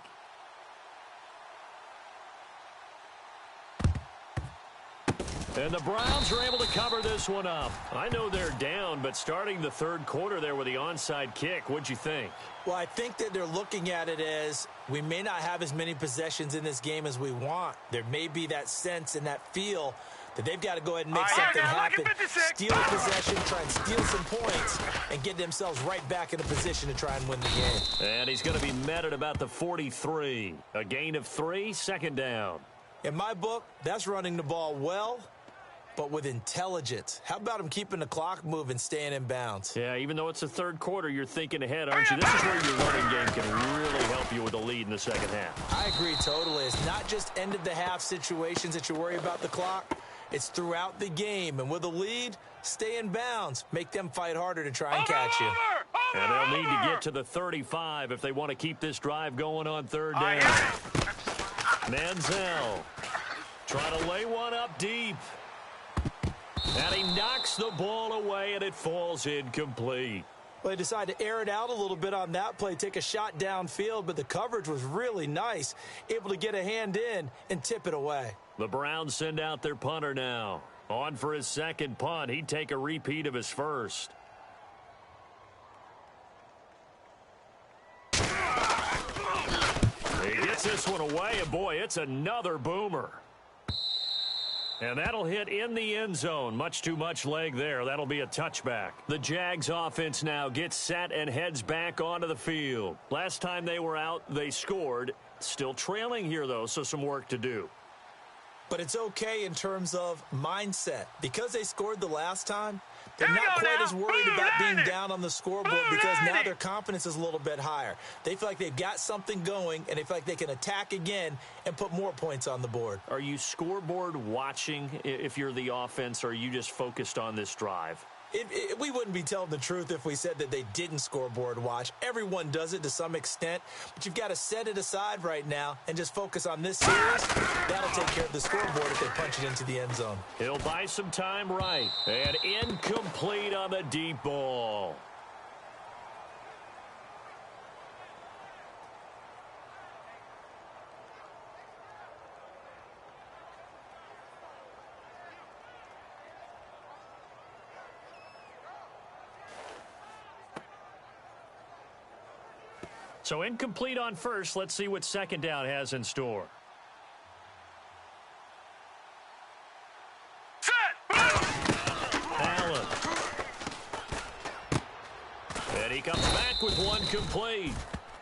And the Browns are able to cover this one up. I know they're down, but starting the third quarter there with the onside kick, what'd you think? Well, I think that they're looking at it as we may not have as many possessions in this game as we want. There may be that sense and that feel that they've got to go ahead and make something happen, steal a possession, try and steal some points, and get themselves right back in a position to try and win the game. And he's going to be met at about the 43. A gain of 3, second down. In my book, that's running the ball well, but with intelligence. How about him keeping the clock moving, staying in bounds? Yeah, even though it's the third quarter, you're thinking ahead, aren't you? This is where your running game can really help you with the lead in the second half. I agree totally. It's not just end-of-the-half situations that you worry about the clock. It's throughout the game. And with a lead, stay in bounds. Make them fight harder to try and catch you. And they'll need to get to the 35 if they want to keep this drive going on third down. Manziel trying to lay one up deep. And he knocks the ball away, and it falls incomplete. Well, they decided to air it out a little bit on that play, take a shot downfield, but the coverage was really nice, able to get a hand in and tip it away. The Browns send out their punter now. On for his second punt. He'd take a repeat of his first. He gets this one away, and boy, it's another boomer. And that'll hit in the end zone. Much too much leg there. That'll be a touchback. The Jags offense now gets set and heads back onto the field. Last time they were out, they scored. Still trailing here, though, so some work to do. But it's okay in terms of mindset. Because they scored the last time, they're not quite as worried about being down on the scoreboard because now their confidence is a little bit higher. They feel like they've got something going, and they feel like they can attack again and put more points on the board. Are you scoreboard watching if you're the offense, or are you just focused on this drive? We wouldn't be telling the truth if we said that they didn't scoreboard watch. Everyone does it to some extent, but you've got to set it aside right now and just focus on this series. That'll take care of the scoreboard if they punch it into the end zone. He'll buy some time right. And incomplete on the deep ball. So incomplete on first. Let's see what second down has in store. Allen. And he comes back with one complete.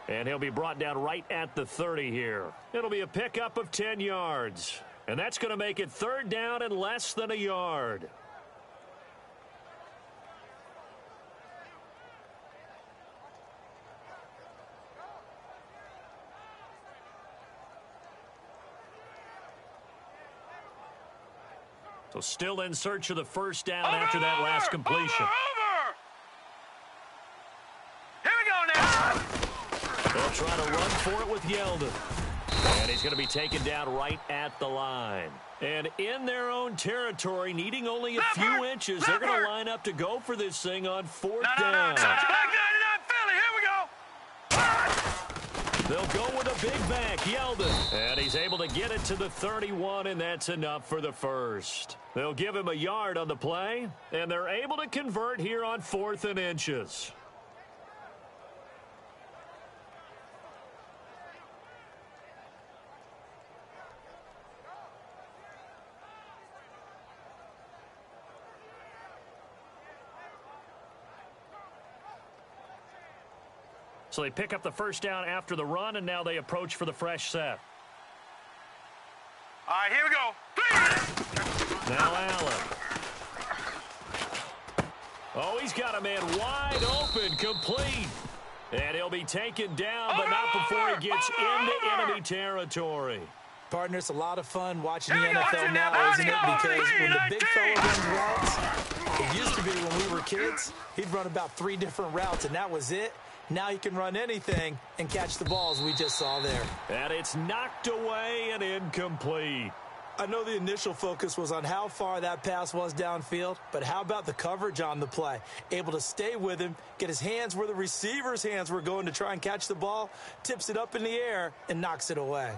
And he'll be brought down right at the 30 here. It'll be a pickup of 10 yards. And that's going to make it third down and less than a yard. So still in search of the first down after that last completion. Here we go now. They'll try to run for it with Yeldon. And he's going to be taken down right at the line. And in their own territory, needing only a few inches, they're going to line up to go for this thing on fourth down. They'll go with a big back, Yeldon. And he's able to get it to the 31, and that's enough for the first. They'll give him a yard on the play, and they're able to convert here on 4th and inches. So they pick up the first down after the run, and now they approach for the fresh set. All right, here we go. Now Allen. Oh, he's got a man wide open, complete. And he'll be taken down, but not before he gets into enemy territory. Partner, it's a lot of fun watching the NFL now, isn't it? Because when the big fella runs routes, it used to be when we were kids, he'd run about 3 different routes, and that was it. Now he can run anything and catch the balls we just saw there. And it's knocked away and incomplete. I know the initial focus was on how far that pass was downfield, but how about the coverage on the play? Able to stay with him, get his hands where the receiver's hands were going to try and catch the ball, tips it up in the air, and knocks it away.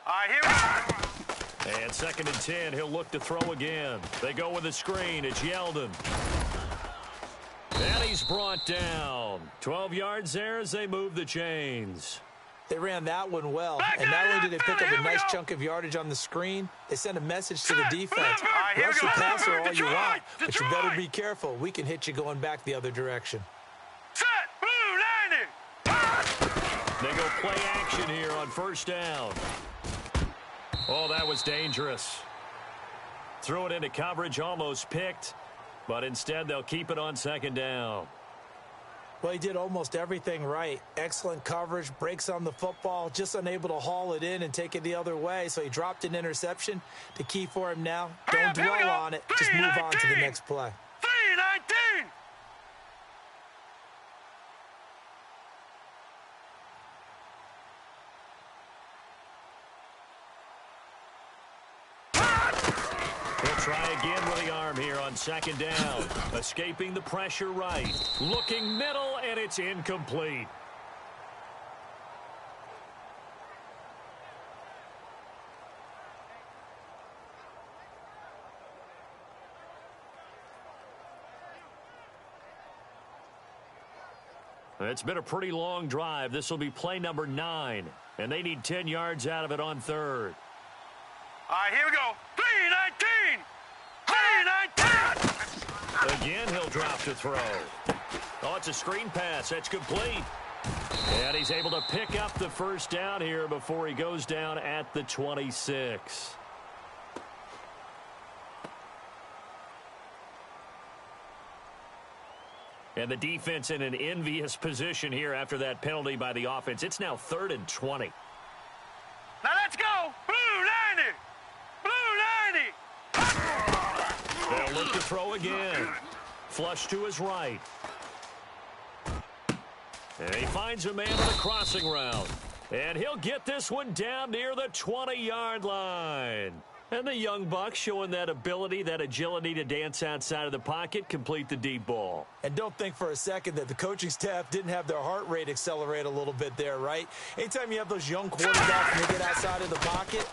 All right, here we go. And 2nd and 10, he'll look to throw again. They go with a screen. It's Yeldon. And he's brought down. 12 yards there as they move the chains. They ran that one well, and not only did they pick up a nice chunk of yardage on the screen, they sent a message to the defense. Rush the passer all you want, but you better be careful. We can hit you going back the other direction. Set, blue, landing. They go play action here on 1st down. Oh, that was dangerous. Threw it into coverage, almost picked, but instead they'll keep it on 2nd down. Well, he did almost everything right. Excellent coverage, breaks on the football, just unable to haul it in and take it the other way, so he dropped an interception. The key for him now, don't dwell on it, just move on to the next play. 3-19. Try again with the arm here on 2nd down. Escaping the pressure right. Looking middle, and it's incomplete. It's been a pretty long drive. This will be play number 9, and they need 10 yards out of it on 3rd. All right, here we go. 3-19. 3-19. Again, he'll drop to throw. Oh, it's a screen pass. That's complete. And he's able to pick up the 1st down here before he goes down at the 26. And the defense in an envious position here after that penalty by the offense. It's now 3rd and 20. Now let's go. Blue 90. They'll look to throw again. Flush to his right. And he finds a man on the crossing route. And he'll get this one down near the 20-yard line. And the young buck showing that ability, that agility to dance outside of the pocket, complete the deep ball. And don't think for a second that the coaching staff didn't have their heart rate accelerate a little bit there, right? Anytime you have those young quarterbacks and they get outside of the pocket,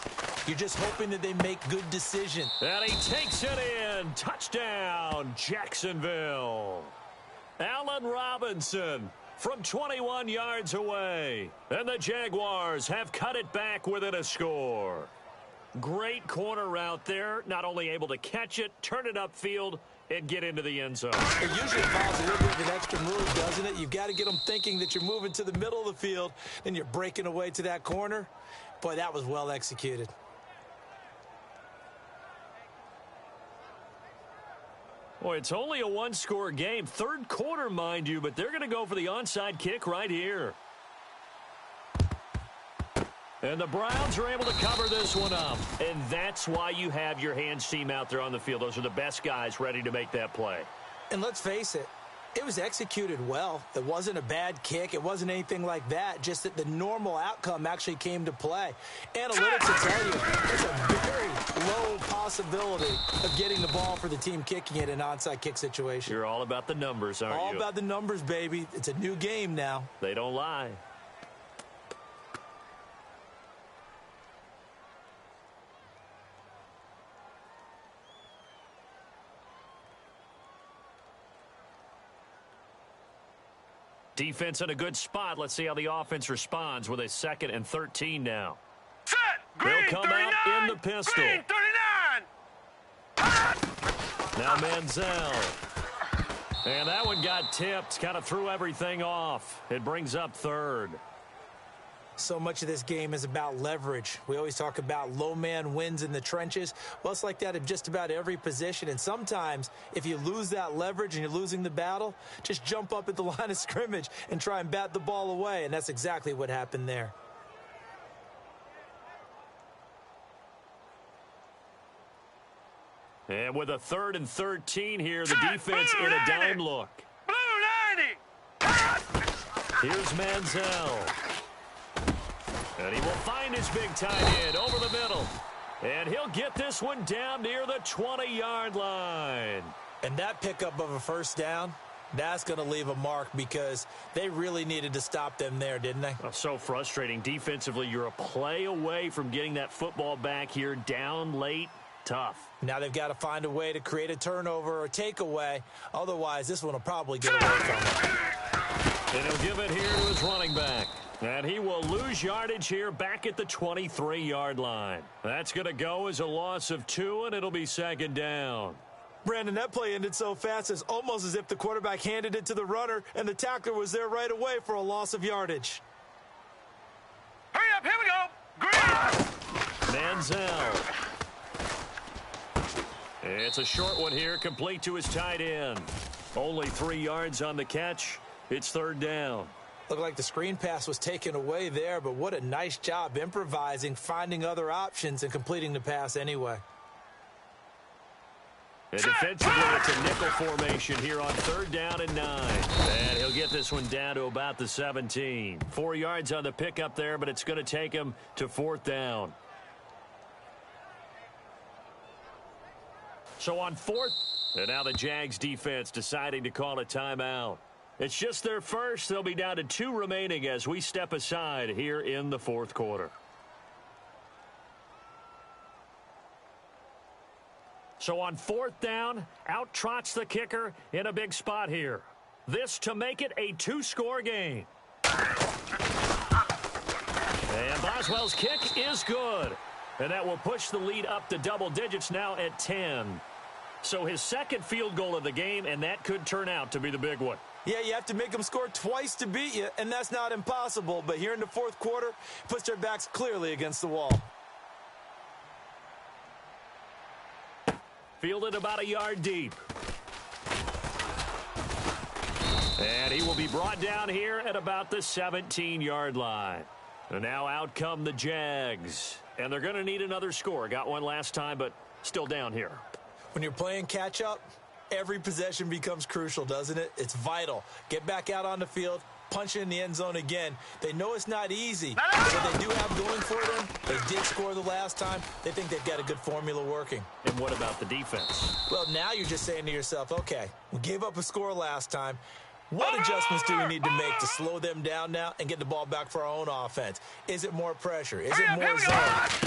you're just hoping that they make good decisions. And he takes it in. Touchdown, Jacksonville. Allen Robinson from 21 yards away. And the Jaguars have cut it back within a score. Great corner route there. Not only able to catch it, turn it upfield, and get into the end zone. It usually involves a little bit of an extra move, doesn't it? You've got to get them thinking that you're moving to the middle of the field, then you're breaking away to that corner. Boy, that was well executed. Boy, it's only a one-score game. 3rd quarter, mind you, but they're going to go for the onside kick right here. And the Browns are able to cover this one up. And that's why you have your hands team out there on the field. Those are the best guys ready to make that play. And let's face it, it was executed well. It wasn't a bad kick. It wasn't anything like that. Just that the normal outcome actually came to play. Analytics will tell you there's a very low possibility of getting the ball for the team kicking it in an onside kick situation. You're all about the numbers, aren't you? All about the numbers, baby. It's a new game now. They don't lie. Defense in a good spot. Let's see how the offense responds with a 2nd and 13 now. Set. Green, They'll come 39. out in the pistol. Green, 39. Now Manziel. And that one got tipped, kind of threw everything off. It brings up third. So much of this game is about leverage. We always talk about low man wins in the trenches. Well, it's like that in just about every position. And sometimes, if you lose that leverage and you're losing the battle, just jump up at the line of scrimmage and try and bat the ball away. And that's exactly what happened there. And with a 3rd and 13 here, the defense in a dime look. Blue 90. Here's Manziel. And he will find his big tight end over the middle. And he'll get this one down near the 20-yard line. And that pickup of a first down, that's going to leave a mark because they really needed to stop them there, didn't they? Oh, so frustrating. Defensively, you're a play away from getting that football back here down late. Tough. Now they've got to find a way to create a turnover or takeaway. Otherwise, this one will probably get away from him. And he'll give it here to his running back. And he will lose yardage here back at the 23-yard line. That's going to go as a loss of 2, and it'll be 2nd down. Brandon, that play ended so fast, it's almost as if the quarterback handed it to the runner, and the tackler was there right away for a loss of yardage. Hurry up, here we go. Green. Manziel. It's a short one here, complete to his tight end. Only 3 yards on the catch. It's 3rd down. Looked like the screen pass was taken away there, but what a nice job improvising, finding other options, and completing the pass anyway. And defensively, it's a nickel formation here on 3rd down and 9. And he'll get this one down to about the 17. 4 yards on the pickup there, but it's going to take him to 4th down. So on 4th, and now the Jags defense deciding to call a timeout. It's just their first. They'll be down to 2 remaining as we step aside here in the 4th quarter. So on 4th down, out trots the kicker in a big spot here. This to make it a 2-score game. And Boswell's kick is good. And that will push the lead up to double digits now at 10. So his 2nd field goal of the game, and that could turn out to be the big one. Yeah, you have to make them score twice to beat you, and that's not impossible. But here in the 4th quarter, puts their backs clearly against the wall. Fielded about a yard deep. And he will be brought down here at about the 17-yard line. And now out come the Jags. And they're going to need another score. Got one last time, but still down here. When you're playing catch-up, every possession becomes crucial, doesn't it? It's vital. Get back out on the field, punch it in the end zone again. They know it's not easy. What they do have going for them, they did score the last time. They think they've got a good formula working. And what about the defense? Well, now you're just saying to yourself, okay, we gave up a score last time. What adjustments do we need to make to slow them down now and get the ball back for our own offense? Is it more pressure? Is it more zone?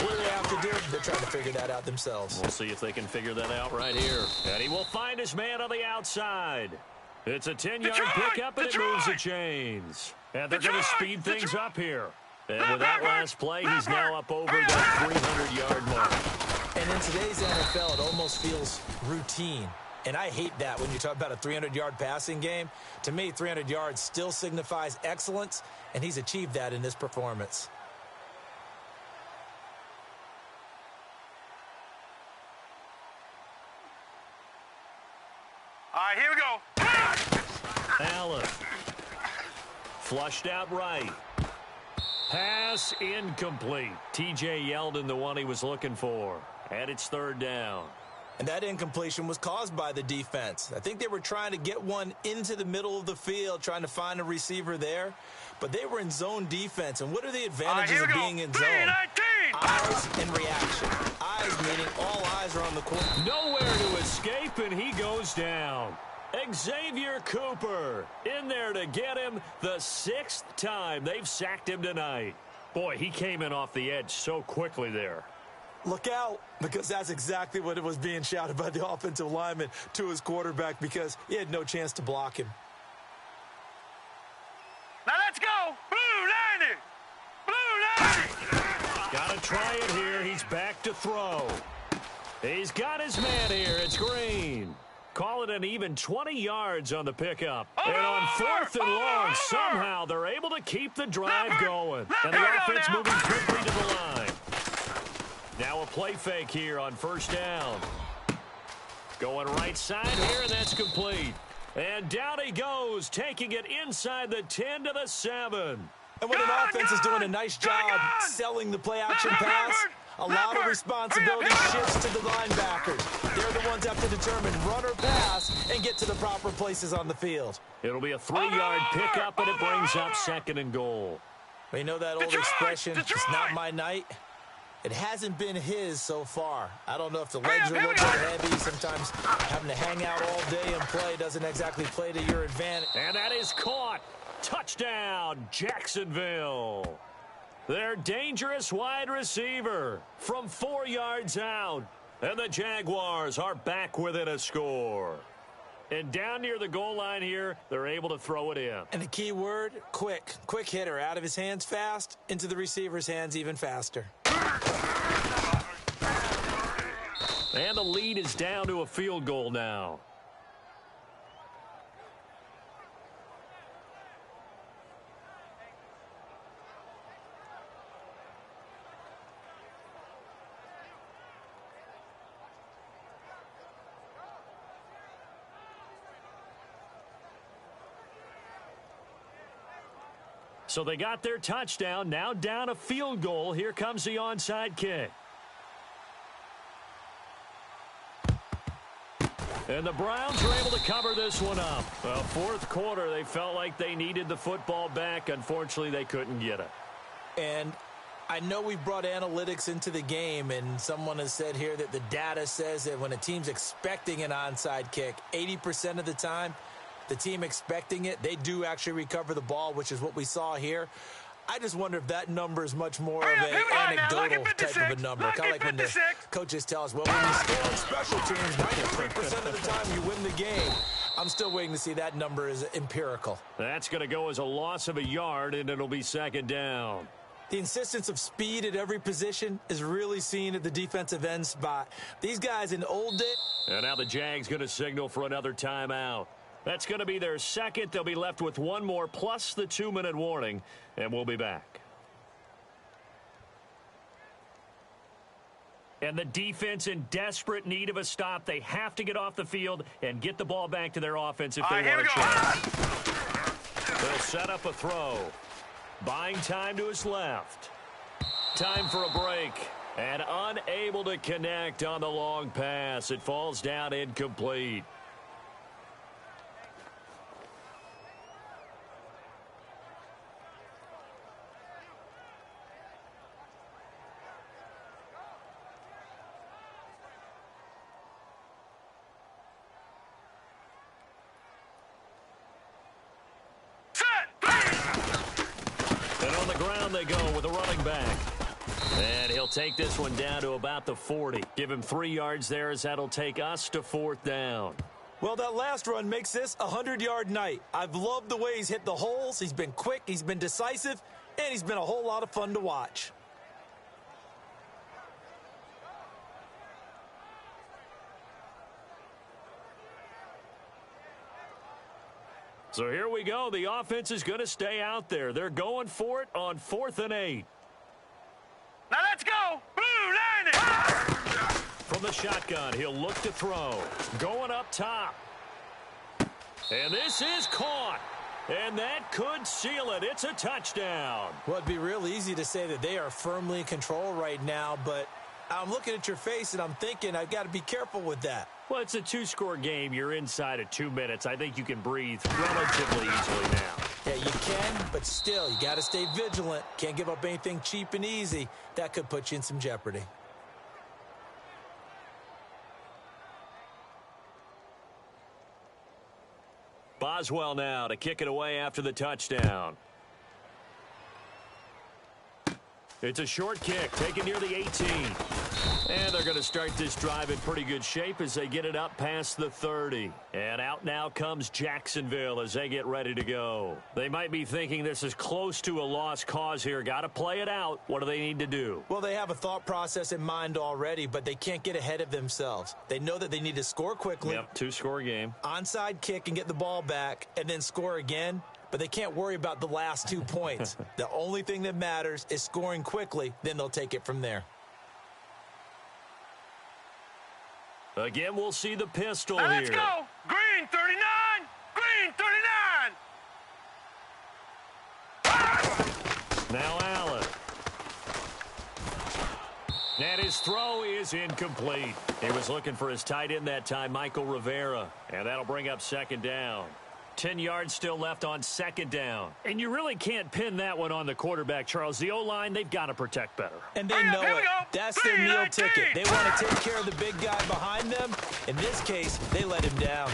What do they have to do? They're trying to figure that out themselves. We'll see if they can figure that out right here. And he will find his man on the outside. It's a 10-yard pickup, and it moves the chains. And they're going to speed things up here. And with that last play, he's now up over that 300-yard mark. And in today's NFL, it almost feels routine. And I hate that when you talk about a 300-yard passing game. To me, 300 yards still signifies excellence, and he's achieved that in this performance. All right, here we go. Allen. Flushed out right. Pass incomplete. T.J. Yeldon, the one he was looking for. And it's 3rd down. And that incompletion was caused by the defense. I think they were trying to get one into the middle of the field, trying to find a receiver there. But they were in zone defense. And what are the advantages of being in zone? Eyes and reaction. Eyes meaning all eyes are on the court. Nowhere to escape, and he goes down. Xavier Cooper in there to get him the 6th time they've sacked him tonight. Boy, he came in off the edge so quickly there. Look out, because that's exactly what it was being shouted by the offensive lineman to his quarterback because he had no chance to block him. Now let's go. Blue 90. Blue 90. Got to try it here. He's back to throw. He's got his man here. It's Green. Call it an even 20 yards on the pickup. And on 4th and long, somehow they're able to keep the drive going. And the offense moving quickly to the line. Now a play fake here on 1st down. Going right side here, and that's complete. And down he goes, taking it inside the 10 to the 7. And when an offense is doing a nice job selling the play-action pass, a lot of responsibility shifts to the linebackers. They're the ones that have to determine run or pass and get to the proper places on the field. It'll be a 3-yard pickup, and it brings up 2nd and goal. We know that old expression, it's not my night. It hasn't been his so far. I don't know if the legs are a little bit heavy. Sometimes having to hang out all day and play doesn't exactly play to your advantage. And that is caught. Touchdown, Jacksonville. Their dangerous wide receiver from 4 yards out. And the Jaguars are back within a score. And down near the goal line here, they're able to throw it in. And the key word, quick. Quick hitter, out of his hands fast, into the receiver's hands even faster. And the lead is down to a field goal now. So they got their touchdown, now down a field goal. Here comes the onside kick. And the Browns are able to cover this one up. Well, 4th quarter, they felt like they needed the football back. Unfortunately, they couldn't get it. And I know we brought analytics into the game, and someone has said here that the data says that when a team's expecting an onside kick, 80% of the time, the team expecting it, they do actually recover the ball, which is what we saw here. I just wonder if that number is much more of an anecdotal type of a number. Kind of like when the coaches tell us, well, when you score on special teams, 93% of the time you win the game. I'm still waiting to see that number is empirical. That's going to go as a loss of a yard, and it'll be 2nd down. The insistence of speed at every position is really seen at the defensive end spot. These guys in old days. And now the Jags going to signal for another timeout. That's going to be their 2nd. They'll be left with 1 more plus the 2-minute warning, and we'll be back. And the defense in desperate need of a stop. They have to get off the field and get the ball back to their offense if they want to chase. They'll set up a throw. Buying time to his left. Time for a break. And unable to connect on the long pass. It falls down incomplete. They go with a running back. And he'll take this one down to about the 40. Give him 3 yards there as that'll take us to 4th down. Well, that last run makes this a 100-yard night. I've loved the way he's hit the holes. He's been quick, he's been decisive, and he's been a whole lot of fun to watch. So here we go. The offense is going to stay out there. They're going for it on 4th and 8. Now let's go. Blue line. From the shotgun, he'll look to throw. Going up top. And this is caught. And that could seal it. It's a touchdown. Well, it'd be real easy to say that they are firmly in control right now, but I'm looking at your face and I'm thinking I've got to be careful with that. Well, it's a 2-score game. You're inside of 2 minutes. I think you can breathe relatively easily now. Yeah, you can, but still, you got to stay vigilant. Can't give up anything cheap and easy. That could put you in some jeopardy. Boswell now to kick it away after the touchdown. It's a short kick taken near the 18. And they're going to start this drive in pretty good shape as they get it up past the 30. And out now comes Jacksonville as they get ready to go. They might be thinking this is close to a lost cause here. Got to play it out. What do they need to do? Well, they have a thought process in mind already, but they can't get ahead of themselves. They know that they need to score quickly. Yep, two-score game. Onside kick and get the ball back and then score again. But they can't worry about the last 2 points. The only thing that matters is scoring quickly. Then they'll take it from there. Again, we'll see the pistol Now here. let's go. Green 39. Green 39. Now Allen. And his throw is incomplete. He was looking for his tight end that time, Michael Rivera. And that'll bring up second down. 10 yards still left on second down. And you really can't pin that one on the quarterback, Charles. The O-line, they've got to protect better. And they know it. That's their meal ticket. They want to take care of the big guy behind them. In this case, they let him down.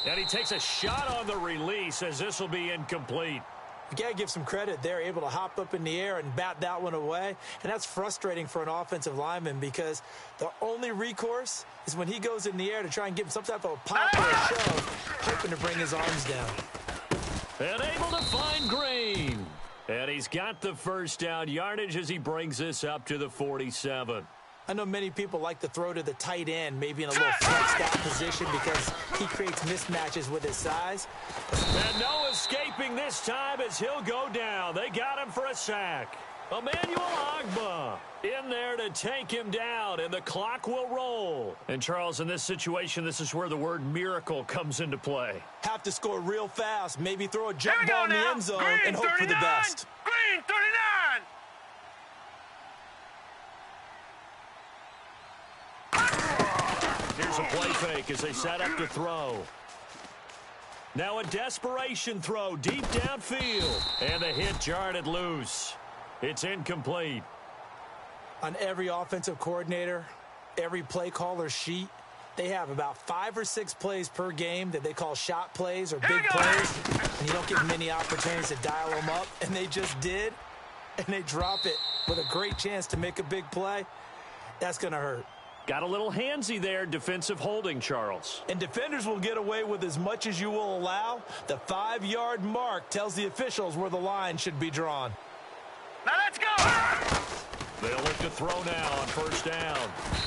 And he takes a shot on the release as this will be incomplete. You got to give some credit. They're able to hop up in the air and bat that one away. And that's frustrating for an offensive lineman because the only recourse is when he goes in the air to try and give him some type of a pop or a shove, hoping to bring his arms down. And able to find Green. And he's got the first down yardage as he brings this up to the 47. I know many people like to throw to the tight end, maybe in a little flexed out position because he creates mismatches with his size. And no escaping this time as he'll go down. They got him for a sack. Emmanuel Ogbah in there to take him down, and the clock will roll. And, Charles, in this situation, this is where the word miracle comes into play. Have to score real fast, maybe throw a jump ball in the end zone and hope for the best. Green 39. Here's a play fake as they set up to throw. Now a desperation throw deep downfield. And the hit jarred it loose. It's incomplete. On every offensive coordinator, every play caller sheet, they have about 5 or 6 plays per game that they call shot plays or big plays. And you don't get many opportunities to dial them up. And they just did. And they drop it with a great chance to make a big play. That's going to hurt. Got a little handsy there, defensive holding, Charles. And defenders will get away with as much as you will allow. The 5-yard mark tells the officials where the line should be drawn. Now let's go. They'll look to throw now on first down.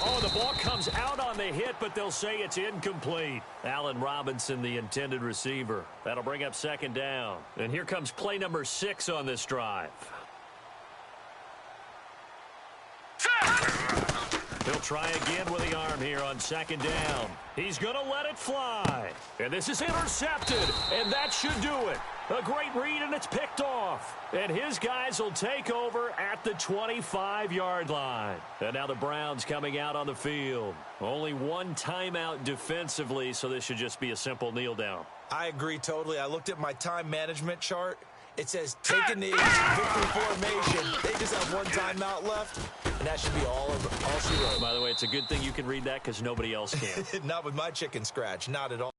Oh, the ball comes out on the hit, but they'll say it's incomplete. Allen Robinson, the intended receiver. That'll bring up second down. And here comes play number 6 on this drive. He'll try again with the arm here on second down. He's going to let it fly. And this is intercepted, and that should do it. A great read, and it's picked off. And his guys will take over at the 25-yard line. And now the Browns coming out on the field. Only one timeout defensively, so this should just be a simple kneel down. I agree totally. I looked at my time management chart. It says taking the victory formation. They just have one timeout left, and that should be all she wrote. By the way, it's a good thing you can read that because nobody else can. Not with my chicken scratch. Not at all.